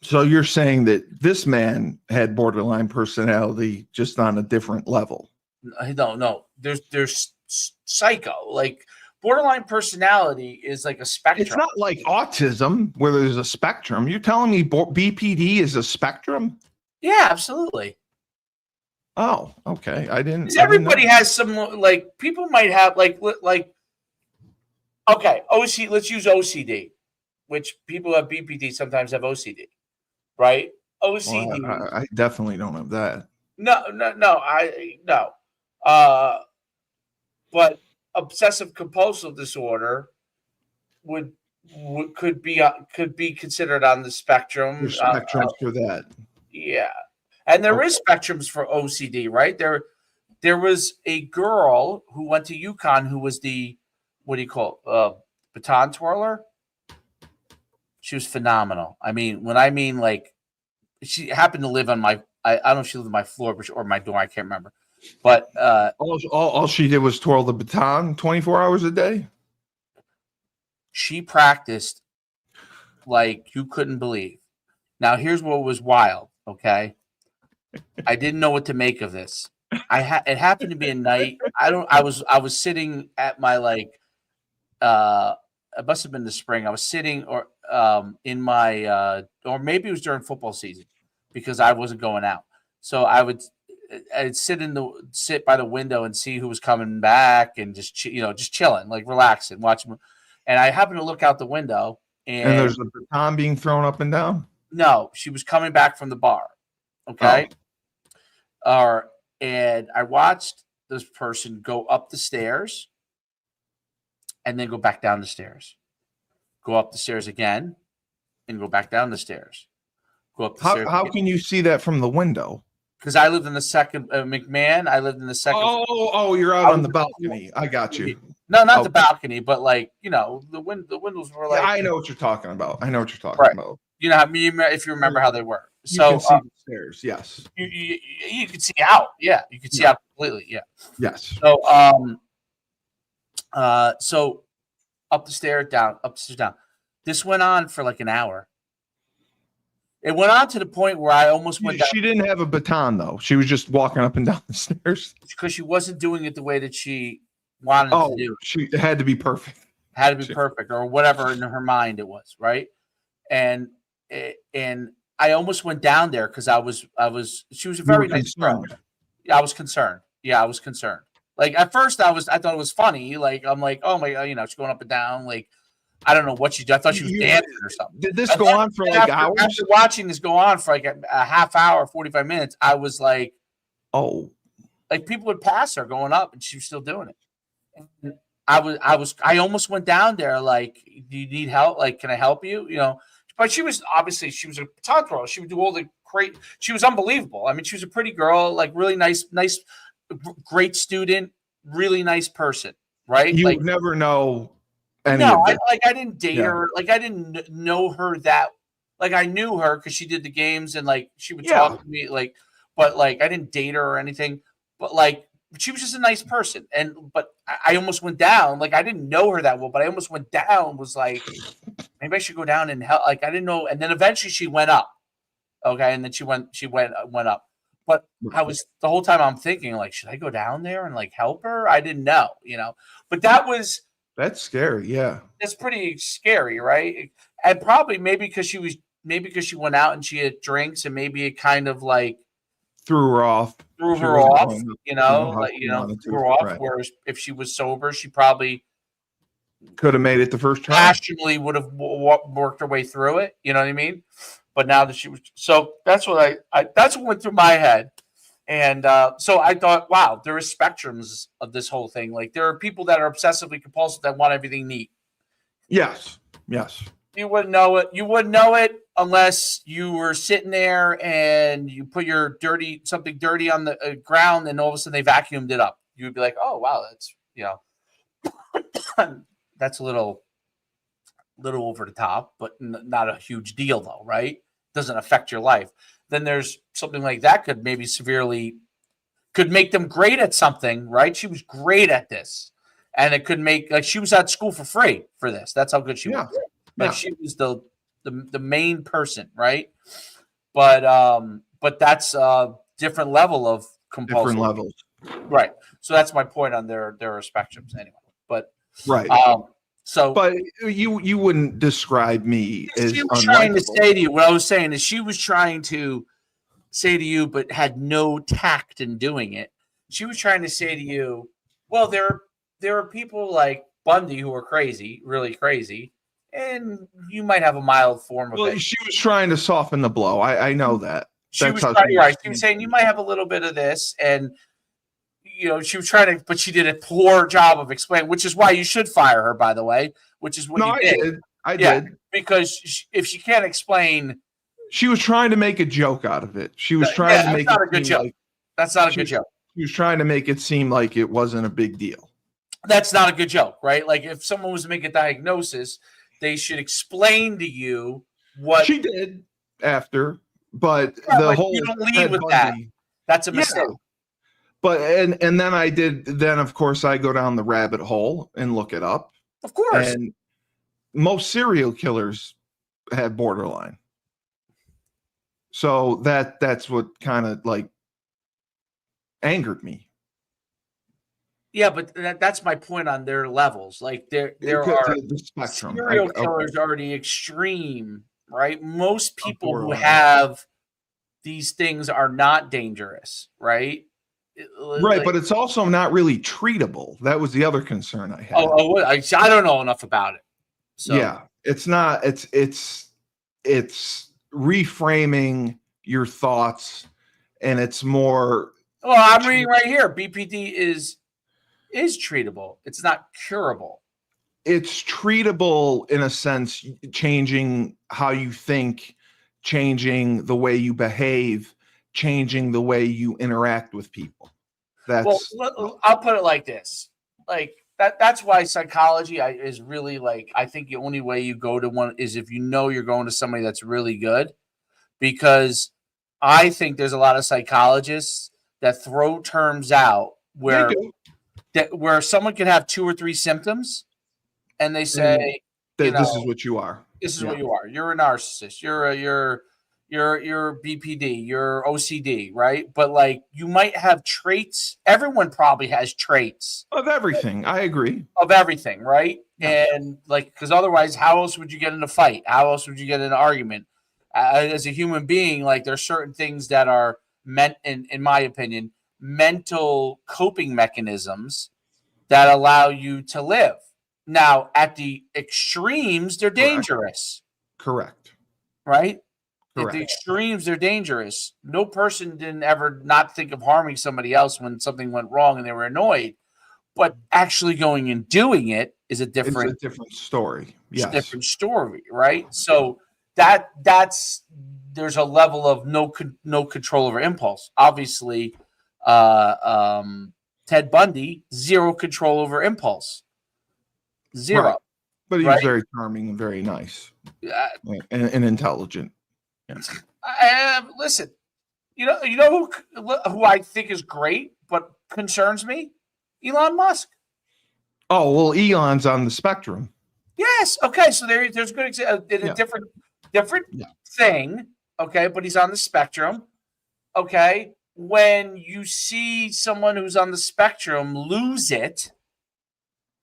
So you're saying that this man had borderline personality, just on a different level? No. There's psycho, like. Borderline personality is like a spectrum. It's not like autism where there's a spectrum. You're telling me BPD is a spectrum? Yeah, absolutely. Oh, okay. Everybody has some, like, people might have like okay, OC. Let's use OCD, which people who have BPD sometimes have OCD, right? OCD. Well, I definitely don't have that. No. But obsessive compulsive disorder could be considered on the spectrum. There's spectrums for that. Yeah, and there is spectrums for OCD, right? There was a girl who went to UConn who was the baton twirler. She was phenomenal. Like, she happened to live on my. I don't know if she lived on my floor or my door. I can't remember. But all she did was twirl the baton 24 hours a day. She practiced like you couldn't believe. Now, here's what was wild. Okay, I didn't know what to make of this. It happened to be a night. I was sitting at my it must have been the spring. I was sitting in my or maybe it was during football season because I wasn't going out. So I'd sit by the window and see who was coming back and just chilling, like relaxing, watching. And I happened to look out the window and there's a baton being thrown up and down. No, she was coming back from the bar. Okay. And I watched this person go up the stairs and then go back down the stairs, go up the stairs again and go back down the stairs, go up the stairs. How can you see that from the window? Because I lived in the second McMahon. I lived in the second. You're out on the balcony. I got you. No, not the balcony, but the windows were like. Yeah, I know what you're talking about. About. You know, if you remember how they were. You So can see the stairs. Yes. you could see out. Yeah, you could see out completely. Yeah. Yes. So up the stairs, down, up the stairs, down. This went on for like an hour. It went on to the point where I almost went down She didn't have a baton though. She was just walking up and down the stairs because she wasn't doing it the way that she wanted to do. She had to be perfect. Had to be perfect or whatever in her mind it was, right? And I almost went down there because she was a very nice girl. Yeah, I was concerned. Yeah, I was concerned. Like at first I thought it was funny. Like I'm like, oh my god, she's going up and down. Like I don't know what she did. I thought she was dancing or something. Did this go on for like hours? After watching this go on for like a half hour, 45 minutes, I was like, oh, like people would pass her going up and she was still doing it. And I almost went down there like, do you need help? Like, can I help you? But she was a baton thrower. She would do all the she was unbelievable. I mean, she was a pretty girl, like really nice, great student, really nice person, right? You like, would never know. I didn't date her. Like I didn't know her that. Like I knew her because she did the games and like she would talk to me. Like, but like I didn't date her or anything. But like she was just a nice person. But I almost went down. Like I didn't know her that well, but I almost went down. Was like maybe I should go down and help. Like I didn't know. And then eventually she went up. Okay, and then she went up. But I was the whole time I'm thinking like, should I go down there and like help her? I didn't know, But that's scary. Yeah. That's pretty scary, right? And probably maybe because she went out and she had drinks and maybe it kind of like threw her off. Threw her off. Whereas if she was sober, she probably could have made it the first time. Rationally would have worked her way through it. You know what I mean? But now that she was, so that's what that's what went through my head. And so I thought, wow, there are spectrums of this whole thing. Like there are people that are obsessively compulsive that want everything neat. Yes. You wouldn't know it. You wouldn't know it unless you were sitting there and you put your something dirty on the ground, and all of a sudden they vacuumed it up. You would be like, oh wow, that's that's a little over the top, but not a huge deal though, right? Doesn't affect your life. Then there's something like that could maybe could make them great at something, right? She was great at this. And it could make, like, she was at school for free for this. That's how good she was. Like she was the main person, right? But that's a different level of compulsion. Different levels. Right. So that's my point on there are spectrums anyway. But right. But you wouldn't describe me as she was trying to say to you, what I was saying is she was trying to say to you, but had no tact in doing it. She was trying to say to you, well, there are people like Bundy who are crazy, really crazy, and you might have a mild form of it. She was trying to soften the blow. I know that. She was saying you might have a little bit of this, and she was trying to, but she did a poor job of explaining, which is why you should fire her, by the way, which is what you did. I did. Because if she can't explain. She was trying to make a joke out of it. She was trying to make it a good joke. That's not a good joke. She was trying to make it seem like it wasn't a big deal. That's not a good joke, right? Like if someone was to make a diagnosis, they should explain to you what she did after, but you don't lead with that. That's a mistake. But and then of course I go down the rabbit hole and look it up. Of course. And most serial killers have borderline. So that's what kind of like angered me. Yeah, but that's my point on their levels. Like there are the spectrum. Serial killers are the extreme, right? Most people who have these things are not dangerous, right? Right, but it's also not really treatable. That was the other concern I had. I don't know enough about it. So yeah, it's not. It's reframing your thoughts, and it's more. Well, I'm reading right here. BPD is treatable. It's not curable. It's treatable in a sense, changing how you think, changing the way you behave, changing the way you interact with people. Well, I'll put it like this. Like that's why psychology is really like, I think the only way you go to one is if you know you're going to somebody that's really good, because I think there's a lot of psychologists that throw terms out They where do. where someone can have 2 or 3 symptoms and they And say, you this is know, what you are. this is Yeah. what you are. You're a narcissist. You're BPD. You're OCD, right? But like, you might have traits. Everyone probably has traits Of everything. I agree. of everything, right? Yeah. And like, because otherwise, how else would you get in a fight? How else would you get in an argument? As a human being, like, there's certain things that are meant, in my opinion, mental coping mechanisms that allow you to live. Now, at the extremes, they're dangerous, Correct. right? At the Correct. extremes, they're dangerous. No person didn't ever not think of harming somebody else when something went wrong and they were annoyed. But actually going and doing it is a It's different, a different story. Yes. different story, right? So that's there's a level of no control over impulse. Obviously, Ted Bundy, zero control over impulse. Zero. Right. But he Right? was very charming and very nice and intelligent. Listen, you know who I think is great but concerns me? Elon Musk. Oh, well, Elon's on the spectrum. Yes. Okay. So there's a good example in a Yeah. different Yeah. thing. Okay, but he's on the spectrum. Okay, when you see someone who's on the spectrum lose it,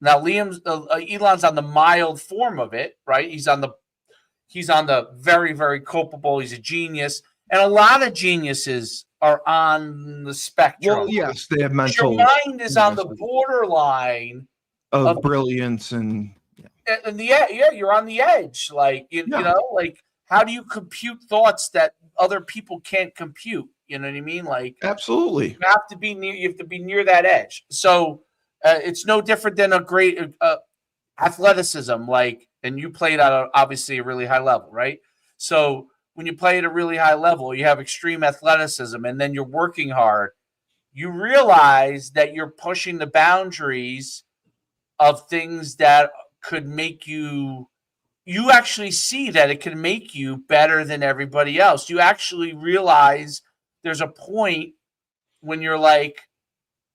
now Elon's on the mild form of it, right? He's on the very, very culpable. He's a genius, and a lot of geniuses are on the spectrum. Well, yes, they have Your mental mind is on the borderline of brilliance and and you're on the edge. Like you know, like, how do you compute thoughts that other people can't compute? You know what I mean? Like, absolutely. you have to be near that edge. So it's no different than a great athleticism. Like, and you played at obviously a really high level, right? So when you play at a really high level, you have extreme athleticism, and then you're working hard. You realize that you're pushing the boundaries of things that could make you actually see that it can make you better than everybody else. You actually realize there's a point when you're like,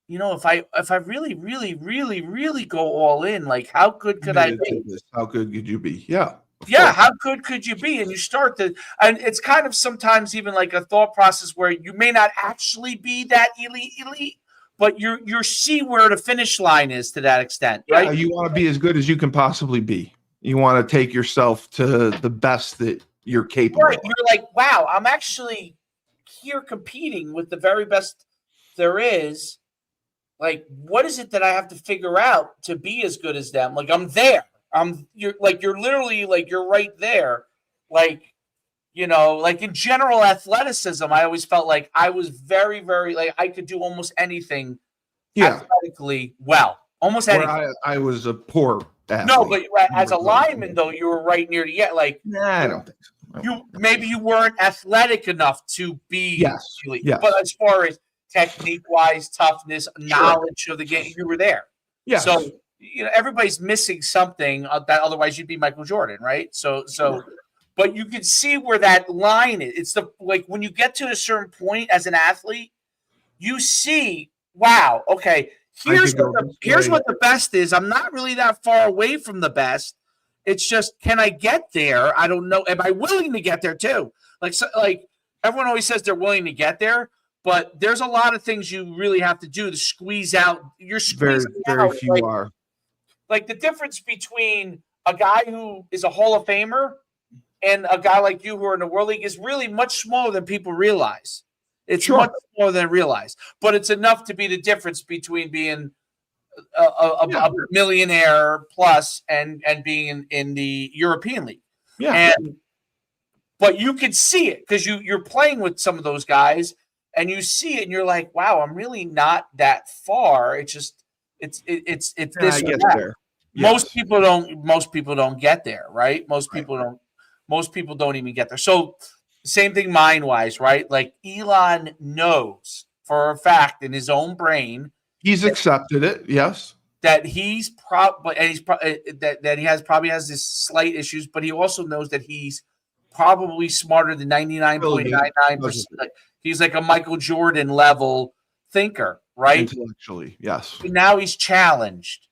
if I really, really, really, really go all in, like, how good could I be? How good could you be? Yeah. Yeah, how good could you be? And you start to, and it's kind of sometimes even like a thought process where you may not actually be that elite, but you see where the finish line is to that extent, right? Yeah, you want to be as good as you can possibly be. You want to take yourself to the best that you're capable of. You're like, wow, I'm actually here competing with the very best there is. Like, what is it that I have to figure out to be as good as them? Like, I'm there. You're literally like, you're right there. Like, like in general athleticism, I always felt like I was very, very, like, I could do almost anything athletically well. Almost anything. I was a poor athlete. No, but as a lineman, though, you were right near the end. Like, I don't think so. Maybe you weren't athletic enough to be. Yes. But as far as technique-wise, toughness, knowledge of the game, you were there. Yeah. So everybody's missing something that otherwise you'd be Michael Jordan, right? So, but you can see where that line is. It's like when you get to a certain point as an athlete, you see, wow, okay, here's what the best is. I'm not really that far away from the best. It's just, can I get there? I don't know. Am I willing to get there too? Like everyone always says they're willing to get there, but there's a lot of things you really have to do to squeeze out. You're squeezing very few are. Like the difference between a guy who is a Hall of Famer and a guy like you who are in the World League is really much smaller than people realize. It's much smaller than realize, but it's enough to be the difference between being a millionaire plus and being in the European League. Yeah. But you can see it because you're playing with some of those guys and you see it and you're like, wow, I'm really not that far. It's just it's this I get there. Yes. Most people don't get there, right? Most people don't even get there. So same thing mind-wise, right? Like Elon knows for a fact in his own brain. He's accepted it, yes. that he's probably that he probably has this slight issues, but he also knows that he's probably smarter than 99.99%. Like, he's like a Michael Jordan level thinker, right? Intellectually, yes. But now he's challenged.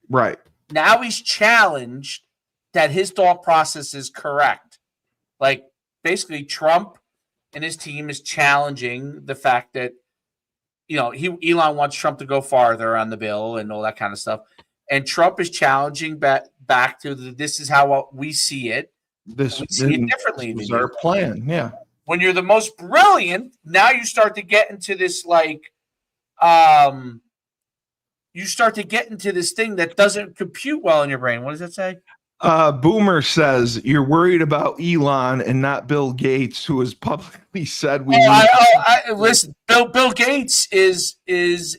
Right. Now he's challenged that his thought process is correct. Like, basically, Trump and his team is challenging the fact that, Elon wants Trump to go farther on the bill and all that kind of stuff. And Trump is challenging back to this is how we see it. We see it differently. This is our plan. Yeah. When you're the most brilliant, now you start to get into this thing that doesn't compute well in your brain. What does that say? Boomer says you're worried about Elon and not Bill Gates, who has publicly said we. Listen. Bill Gates is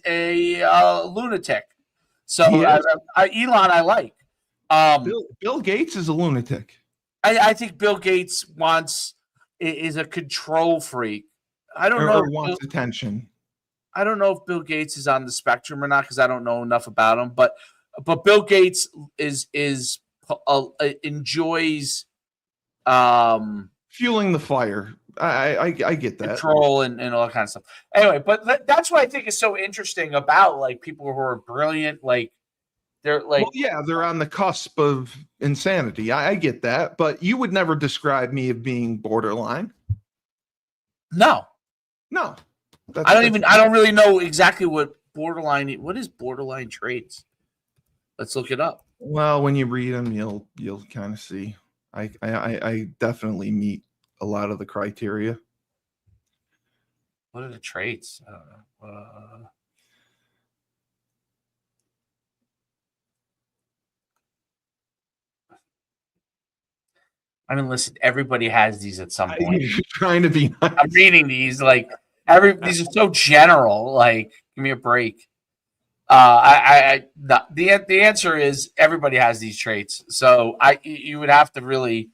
a lunatic. So Elon, I like. Bill Gates is a lunatic. I think Bill Gates is a control freak. I don't know. Wants attention. I don't know if Bill Gates is on the spectrum or not because I don't know enough about him. But Bill Gates enjoys fueling the fire. I get that control and all that kind of stuff. Anyway, but that's what I think is so interesting about like people who are brilliant. Like they're like, they're on the cusp of insanity. I get that, but you would never describe me as being borderline. No. I don't really know exactly what is borderline traits. Let's look it up. Well, when you read them, you'll kind of see. I definitely meet a lot of the criteria. What are the traits? I don't know. I mean, listen, everybody has these at some point. You're trying to be nice. I'm reading these these are so general. Like, give me a break. The answer is everybody has these traits. So you would have to really,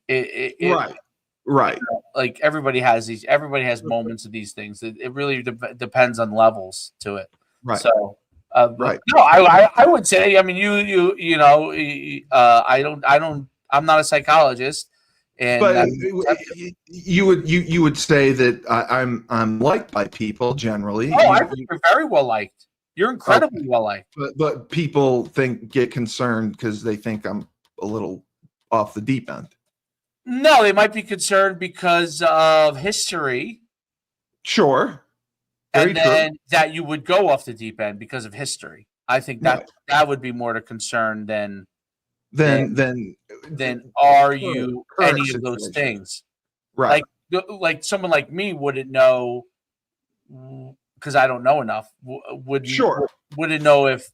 right. Like everybody has these. Everybody has moments of these things. It really depends on levels to it. Right. So. Right. No, I would say. I mean, I'm not a psychologist, but you would say that I'm liked by people generally. Oh, I think you're very well liked. You're incredibly well liked. But people get concerned because they think I'm a little off the deep end. No, they might be concerned because of history. Sure. Very and then true. That you would go off the deep end because of history. I think that would be more to concern than are you any of those things? Right. Like someone like me wouldn't know because I don't know enough. Wouldn't know if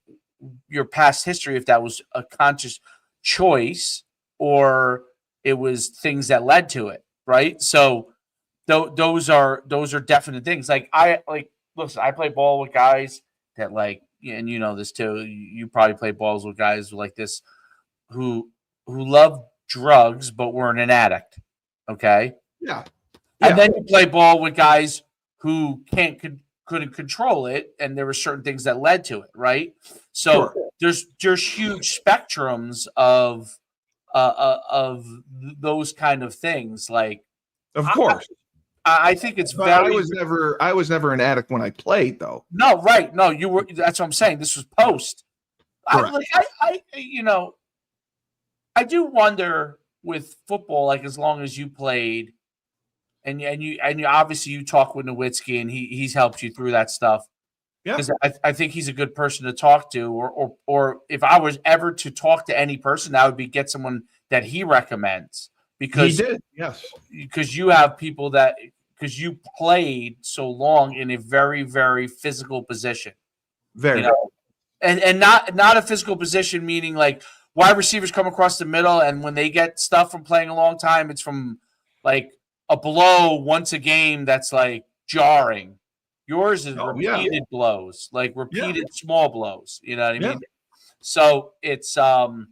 your past history, if that was a conscious choice or it was things that led to it. Right. So those are definite things. Listen, I play ball with guys that and you know this too. You probably play balls with guys like this who love drugs but weren't an addict. Okay. Yeah. And then you play ball with guys who couldn't control it, and there were certain things that led to it. Right. So there's huge spectrums of those kind of things. Like, of course. I think it's very. I was never an addict when I played, though. No, right? No, you were. That's what I'm saying. This was post. I do wonder with football, like as long as you played, and you obviously you talk with Nowitzki and he's helped you through that stuff. Yeah, because I think he's a good person to talk to, or if I was ever to talk to any person, that would be get someone that he recommends. Because he did, yes. Because you have people because you played so long in a very, very physical position. Very. And not a physical position, meaning like wide receivers come across the middle, and when they get stuff from playing a long time, it's from like a blow once a game that's like jarring. Yours is repeated blows, like repeated small blows. You know what I mean? So it's and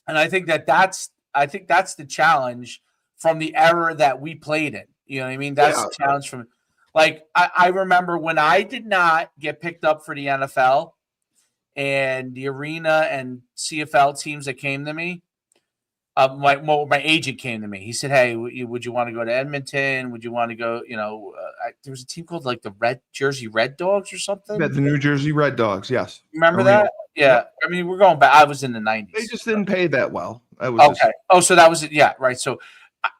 I think that's the challenge from the era that we played in. You know what I mean? That's the challenge from like I remember when I did not get picked up for the NFL and the arena and CFL teams that came to me. My agent came to me. He said, "Hey, would you want to go to Edmonton? Would you want to go? There was a team called like the Red Jersey Red Dogs or something. Yeah, the New Jersey Red Dogs. Yes. Remember Arena. that? Yeah. Yep. I mean, we're going back. I was in the They '90s. just didn't pay that well. That was Okay. Oh, so that was it. Yeah. Right. So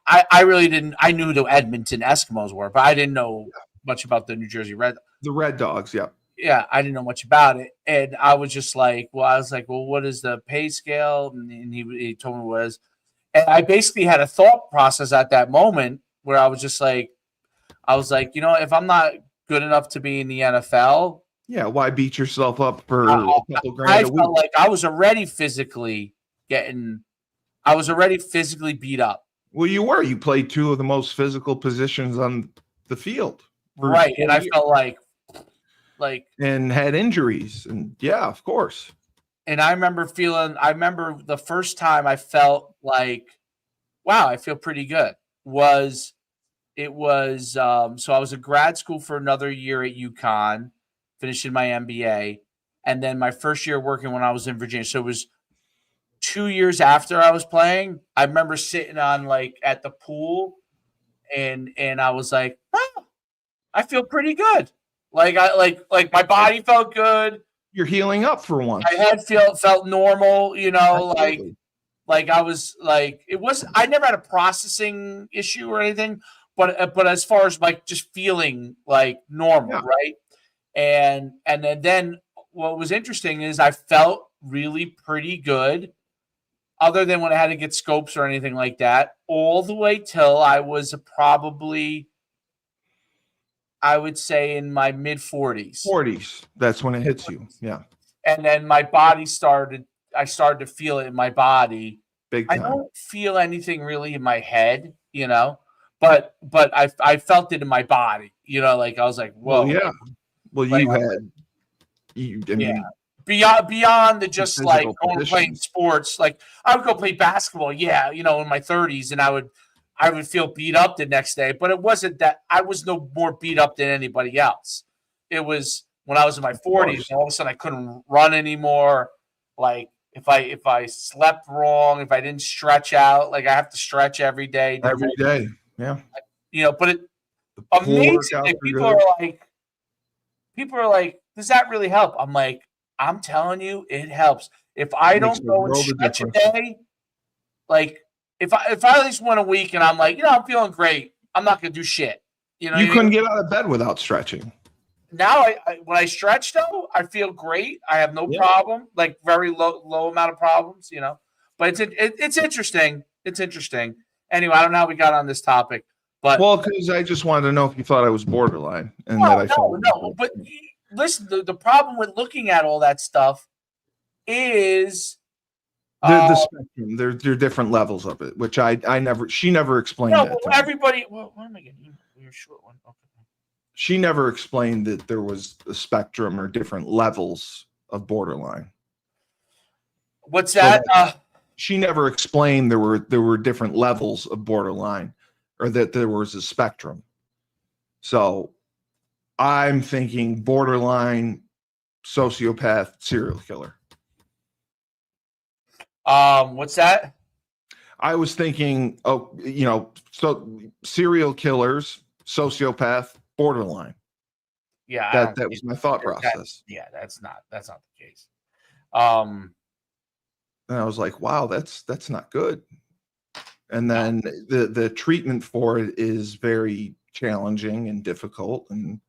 I really didn't. I knew the Edmonton Eskimos were, but I didn't know much about the New Jersey Red. the Red Dogs. Yeah. Yeah, I didn't know much about it, and I was just like, well, what is the pay scale? And he told me what it was. And I basically had a thought process at that moment where I was like, if I'm not good enough to be in the NFL, Yeah. Why beat yourself up for a couple I grand a week? felt like I was already physically beat up. Well, you were. You played two of the most physical positions on the field. Right. And I felt like, and had injuries. And yeah, of course. and I remember the first time I felt like, wow, I feel pretty good. So I was in grad school for another year at UConn, finishing my MBA, and then my first year working when I was in Virginia. So it was 2 years after I was playing. I remember sitting on at the pool, and I was like, oh, I feel pretty good. Like my body felt good. You're healing up for once. My head felt normal, Absolutely. like I was like, I never had a processing issue or anything, but as far as just feeling like normal, Yeah. right? And then what was interesting is I felt really pretty good, other than when I had to get scopes or anything like that, all the way till I was probably, I would say, in my mid 40s. 40s. That's when it hits you. Yeah. And then my body I started to feel it in my body. Big I time. don't feel anything really in my head, but I felt it in my body, I was like, whoa. Well, yeah. Well, Beyond the just like physical going and playing sports, like I would go play basketball, in my 30s, and I would feel beat up the next day, but it wasn't that I was no more beat up than anybody else. It was when I was in my 40s, and all of a sudden I couldn't run anymore. Like if I slept wrong, if I didn't stretch out, like I have to stretch every day. Every day. Yeah. But it amazing. Like, people are like, does that really help? I'm like, I'm telling you, it helps. If I don't go and stretch a day, like if I at least went a week and I'm like, I'm feeling great, I'm not gonna do shit. You couldn't get out of bed without stretching. Now when I stretch though, I feel great. I have no problem, like very low amount of problems, But it's interesting. It's interesting. Anyway, I don't know how we got on this topic, but because I just wanted to know if you thought I was borderline and no. But listen, the problem with looking at all that stuff is the spectrum. There are different levels of it, which she never explained that. Well, everybody. Well, what am I getting? You're a short one. Okay. She never explained that there was a spectrum or different levels of borderline. What's that? She never explained there were different levels of borderline, or that there was a spectrum. So I'm thinking borderline, sociopath, serial killer. What's that? I was thinking, so serial killers, sociopath, borderline. Yeah, that was my thought process. That's not the case. And I was like, wow, that's not good. And then the treatment for it is very challenging and difficult. And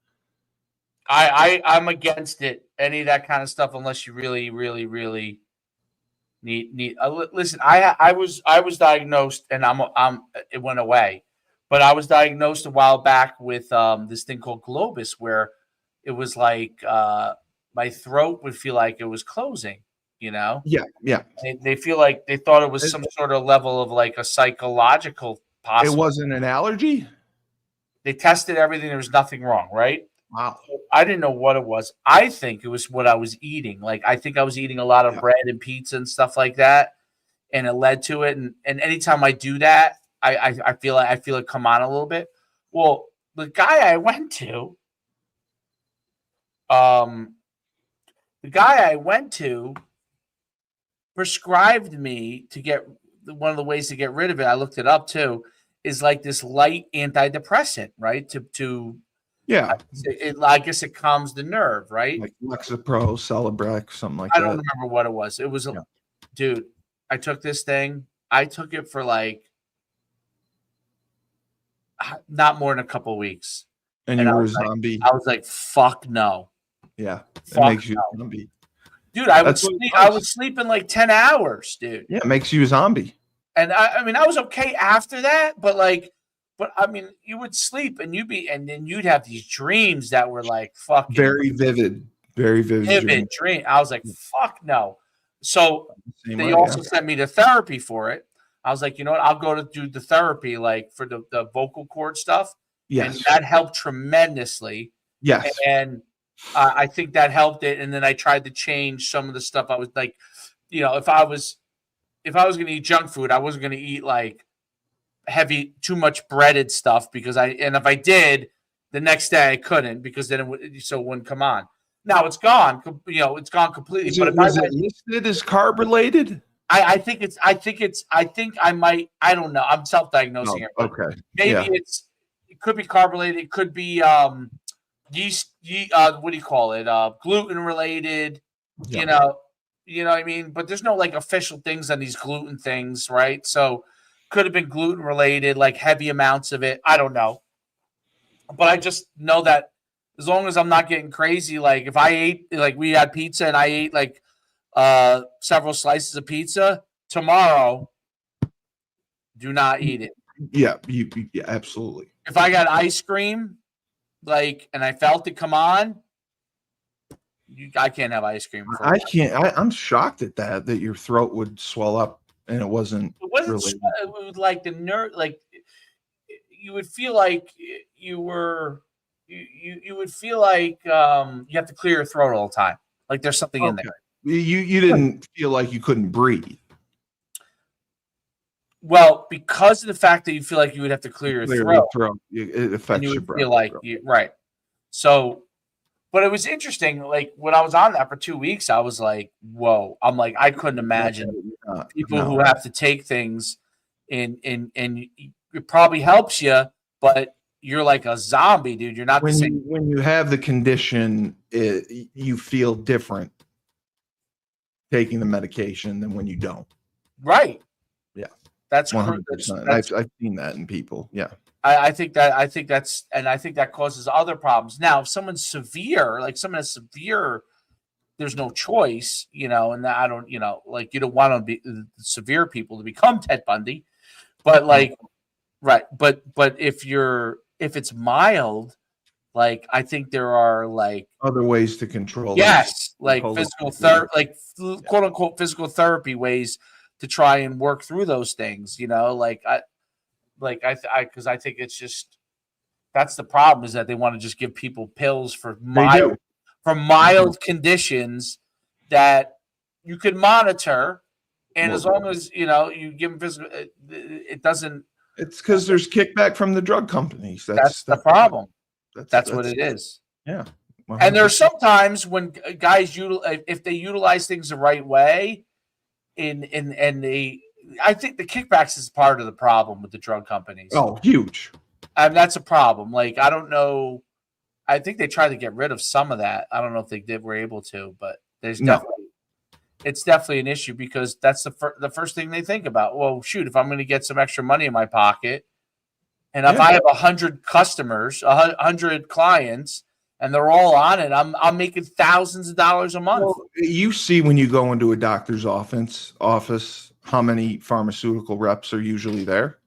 I'm against it. Any of that kind of stuff, unless you really, really, really need. Listen, I was diagnosed, and it went away, but I was diagnosed a while back with this thing called Globus, where it was like my throat would feel like it was closing. Yeah. They feel like they thought it was some sort of level of like a psychological possible. It wasn't an allergy. They tested everything. There was nothing wrong, right? Wow. I didn't know what it was. I think it was what I was eating. Like, I think I was eating a lot of bread and pizza and stuff like that, and it led to it. And anytime I do that, I feel it come on a little bit. Well, the guy I went to, The guy I went to prescribed me to get one of the ways to get rid of it. I looked it up too. Is like this light antidepressant, right? Yeah, I guess it calms the nerve, right? like Lexapro, Celebrex, something like I that. don't remember what it was. It was, Yeah. dude. I took this thing. I took it for like not more than a couple of weeks, And and you I were a was like, zombie. fuck no, Yeah, it fuck makes you no. a zombie. Dude. I would That's what it sleep. I does. would sleep in like 10 hours, dude. Yeah, it makes you a zombie. And I mean, I was okay after that, but I mean, you would sleep and then you'd have these dreams that were like fucking Very vivid dream. vivid dream. I was like, fuck no. So Same they way, also sent me to therapy for it. I was like, you know what? I'll go to do the therapy like for the vocal cord stuff. Yes. And that helped tremendously. Yes. And I think that helped it. And then I tried to change some of the stuff. I was like, you know, if I was going to eat junk food, I wasn't going to eat like too much breaded stuff and if I did, the next day I couldn't because then it wouldn't come on. Now it's gone, you know, it's gone completely. But Was it listed as carb related? I think I might, I don't know. I'm self-diagnosing it. Okay. Maybe it could be carb related. It could be yeast, what do you call it? Gluten related, Yeah. you know what I mean? But there's no like official things on these gluten things, right? So could have been gluten related, like heavy amounts of it. I don't know. But I just know that as long as I'm not getting crazy, like if I ate, like we had pizza and I ate like several slices of pizza tomorrow, do not eat it. Yeah, yeah, absolutely. If I got ice cream, like, and I felt it come on, I can't have ice cream. I can't. I'm shocked at that your throat would swell up and it wasn't. It was like the nerve, like you would feel like you would feel like you have to clear your throat all the time. Like there's something in there. You didn't feel like you couldn't breathe. Well, because of the fact that you feel like you would have to clear your throat, it affects you your would breath. feel like right. So, but it was interesting. Like when I was on that for 2 weeks, I was like, "Whoa!" I'm like, I couldn't imagine people who have to take things, and it probably helps you, but you're like a zombie, dude. You're not the same. When you have the condition, you feel different taking the medication than when you don't. Right. Yeah. That's 100%. I've seen that in people. Yeah. I think that causes other problems. Now, if someone's severe, like someone has severe, there's no choice, you know, and I don't, you know, like you don't want to be severe people to become Ted Bundy, but like, right. But if it's mild, like I think there are like other ways to control. Yes. Like physical therapy, like quote unquote physical therapy ways to try and work through those things, you know, because I think it's just that's the problem is that they want to just give people pills for mild conditions that you can monitor, and as long as you know you give them physical, it doesn't. It's because there's kickback from the drug companies. That's the problem. That's what it is. Yeah, 100%. And there are sometimes when guys if they utilize things the right way, I think the kickbacks is part of the problem with the drug companies. Oh, huge. And that's a problem. Like, I don't know. I think they tried to get rid of some of that. I don't know if they were able to, but it's definitely an issue because that's the first thing they think about. Well, shoot, if I'm going to get some extra money in my pocket, and if I have 100 customers, 100 clients, and they're all on it, I'm making thousands of dollars a month. Well, you see when you go into a doctor's office how many pharmaceutical reps are usually there.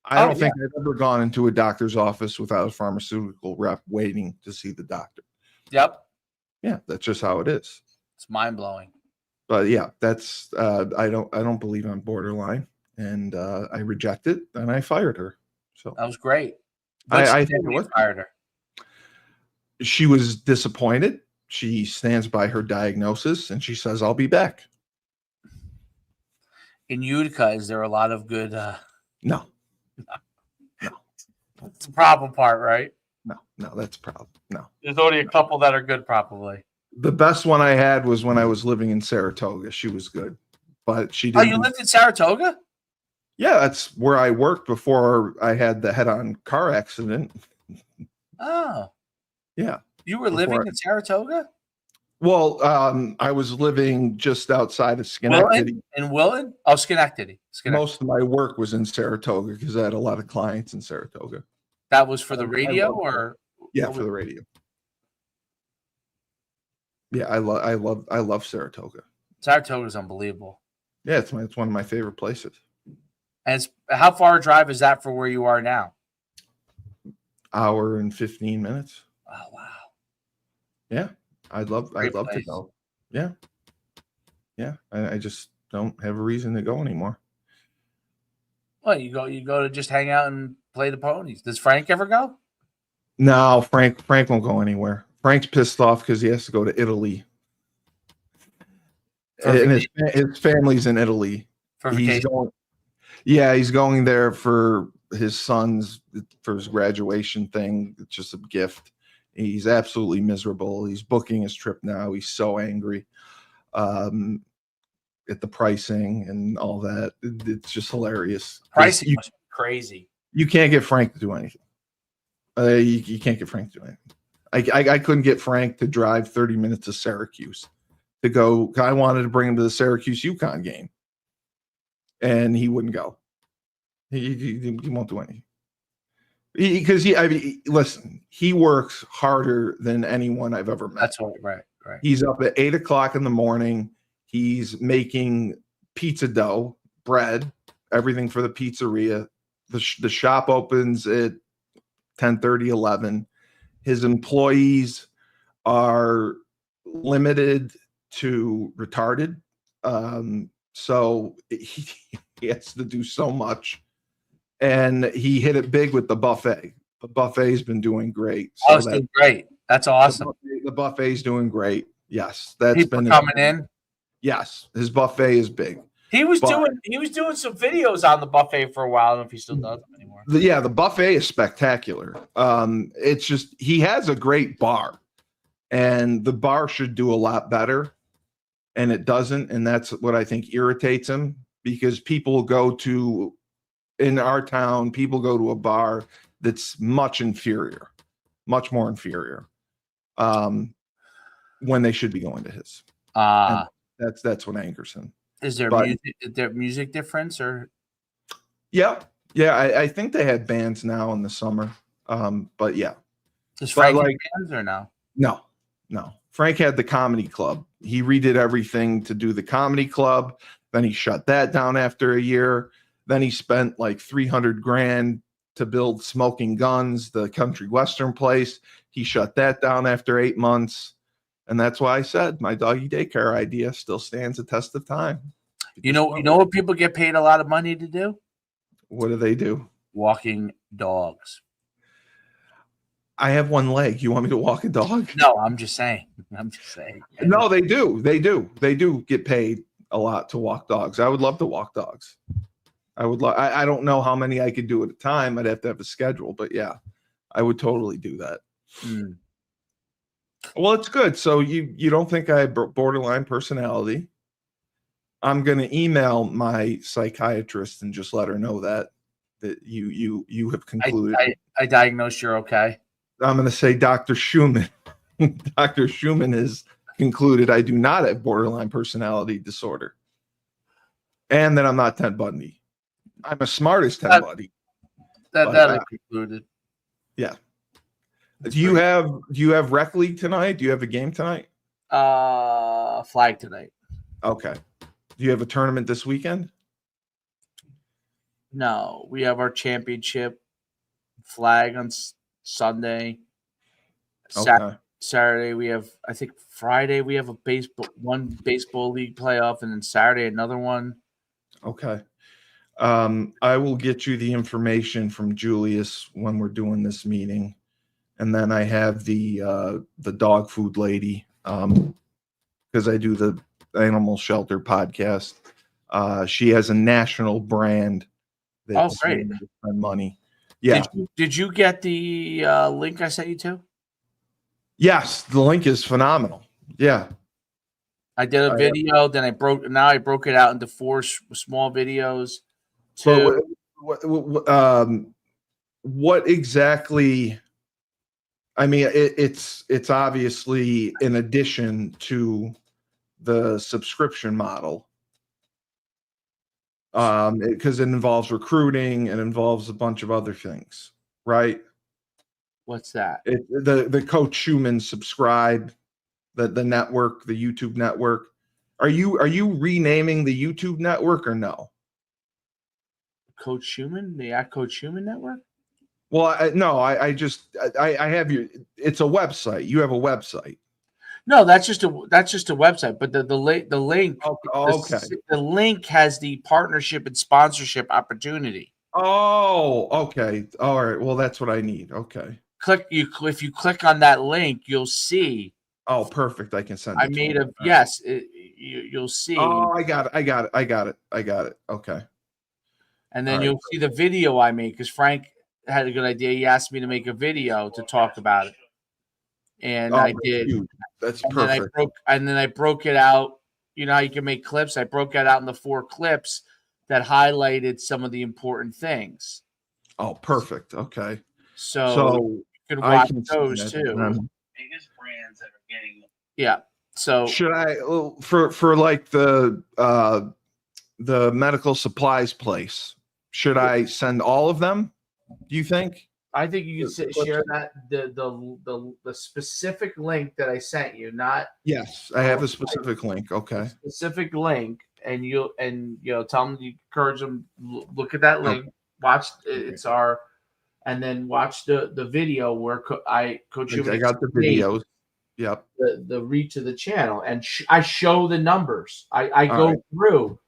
I don't think I've ever gone into a doctor's office without a pharmaceutical rep waiting to see the doctor. Yep. Yeah, that's just how it is. It's mind blowing. But yeah, that's I don't believe I'm borderline, and I reject it, and I fired her. So that was great. I think it was. Fired her. She was disappointed. She stands by her diagnosis, and she says, "I'll be back." In Utica, is there a lot of good? No. That's the problem part, right? No, that's a problem. No. There's only a couple that are good, probably. The best one I had was when I was living in Saratoga. She was good, but she Oh, didn't. you lived in Saratoga? Yeah, that's where I worked before I had the head-on car accident. Oh, Yeah. you were living in Saratoga? Well, I was living just outside of Schenectady. Wilton? Oh, Schenectady. Most of my work was in Saratoga because I had a lot of clients in Saratoga. That was for the radio, yeah, for the radio. Yeah, I love Saratoga. Saratoga is unbelievable. Yeah, it's one of my favorite places. And how far a drive is that for where you are now? Hour and 15 minutes. Oh wow. Yeah, I'd love to go. Yeah. Yeah. I just don't have a reason to go anymore. Well, you go to just hang out and play the ponies. Does Frank ever go? No, Frank won't go anywhere. Frank's pissed off because he has to go to Italy. And his family's in Italy. He's going there for his his graduation thing. It's just a gift. He's absolutely miserable. He's booking his trip now. He's so angry at the pricing and all that. It's just hilarious. Pricing must be crazy. You can't get Frank to do anything. You can't get Frank to do anything. I couldn't get Frank to drive 30 minutes to Syracuse to go. I wanted to bring him to the Syracuse UConn game, and he wouldn't go. He won't do anything. Listen, he works harder than anyone I've ever met. That's right. He's up at 8 o'clock in the morning. He's making pizza dough, bread, everything for the pizzeria. The shop opens at 10:30, 11. His employees are limited to retarded. So he has to do so much. And he hit it big with the buffet. The buffet's been doing great. So it's doing great. That's awesome. The buffet's doing great. Yes, that's people been coming in. Yes, his buffet is big. He was doing some videos on the buffet for a while. I don't know if he still does them anymore. The buffet is spectacular. It's just he has a great bar, and the bar should do a lot better, and it doesn't, and that's what I think irritates him because in our town, people go to a bar that's much more inferior, when they should be going to his. That's what angers him. Is there music difference or? Yeah. I think they had bands now in the summer. But yeah. Does Frank have bands or no? No. Frank had the comedy club. He redid everything to do the comedy club. Then he shut that down after a year. Then he spent like $300,000 to build Smoking Guns, the country western place. He shut that down after 8 months. And that's why I said my doggy daycare idea still stands the test of time. You know what people get paid a lot of money to do? What do they do? Walking dogs. I have one leg. You want me to walk a dog? No, I'm just saying. No, they do. They do get paid a lot to walk dogs. I would love to walk dogs. I don't know how many I could do at a time. I'd have to have a schedule, but yeah, I would totally do that. Mm. Well, it's good. So you don't think I have borderline personality? I'm going to email my psychiatrist and just let her know that you have concluded. I diagnosed you're okay. I'm going to say Dr. Schumann. Dr. Schumann has concluded I do not have borderline personality disorder, and that I'm not Ted Bundy. I'm as smart as Ted Bundy. That concluded. Yeah. Do you have rec league tonight? Do you have a game tonight? Flag tonight. Okay. Do you have a tournament this weekend? No, we have our championship flag on Sunday. Okay. Saturday we have, I think Friday we have one baseball league playoff, and then Saturday another one. Okay. I will get you the information from Julius when we're doing this meeting. And then I have the dog food lady, because I do the animal shelter podcast. She has a national brand that's great. Money. Yeah. Did you get the link I sent you to? Yes, the link is phenomenal. Yeah. I did a video, then I broke it out into 4 small videos. But what exactly? I mean, it's obviously in addition to the subscription model, because it involves recruiting, it involves a bunch of other things, right? What's that? The Coach Schumann Subscribe, the network, the YouTube network. Are you renaming the YouTube network or no? Coach Schumann, the Coach Schumann Network? Well, I just have you. It's a website. You have a website. No, that's just a website. But the link Okay. the link has the partnership and sponsorship opportunity. Oh, okay. All right. Well, that's what I need. Okay. If you click on that link, you'll see. Oh, perfect. I can send it. I made a yes. You'll see. Oh, I got it. Okay. And then you'll see the video I made because Frank had a good idea. He asked me to make a video to talk about it, and I did. Huge. That's perfect. Then I broke it out. You know how you can make clips? I broke it out into 4 clips that highlighted some of the important things. Oh, perfect. Okay. So you can watch those too. Biggest brands that are getting. Yeah. So should I for like the medical supplies place? Should I send all of them? Do you think? I think you can share that the specific link that I sent you. Not yes, I have a specific link. Okay, specific link, and you tell them, you encourage them, look at that link, watch and then watch the video where Coach Schumann. I got the videos. Yep. The reach of the channel, and I show the numbers. I go through.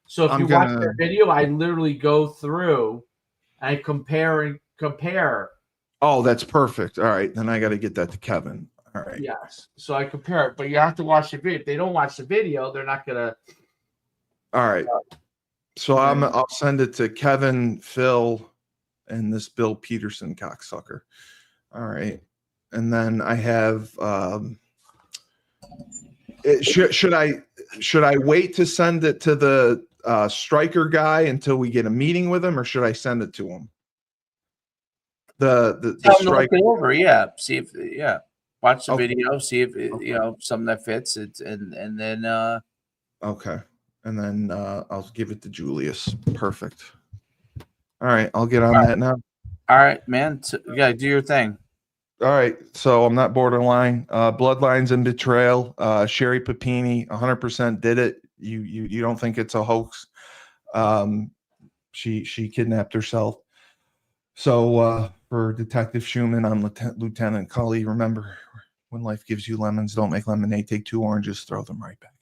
So if you watch the video, I literally go through and I compare. Oh, that's perfect. All right. Then I got to get that to Kevin. All right. Yes. So I compare it, but you have to watch the video. If they don't watch the video, they're not going to. All right. So I'll send it to Kevin, Phil, and this Bill Peterson cocksucker. All right. And then I have, should I wait to send it to the striker guy until we get a meeting with him, or should I send it to him? The striker over, yeah. See if watch the video, see if something that fits it, and then okay, and then I'll give it to Julius. Perfect. All right, I'll get on that now. All right, man. Yeah, do your thing. All right, so I'm not borderline. Bloodlines and betrayal. Shari Pappni 100% did it. You don't think it's a hoax? She kidnapped herself. So for Detective Schumann, I'm Lieutenant Cully. Remember, when life gives you lemons, don't make lemonade. Take 2 oranges, throw them right back.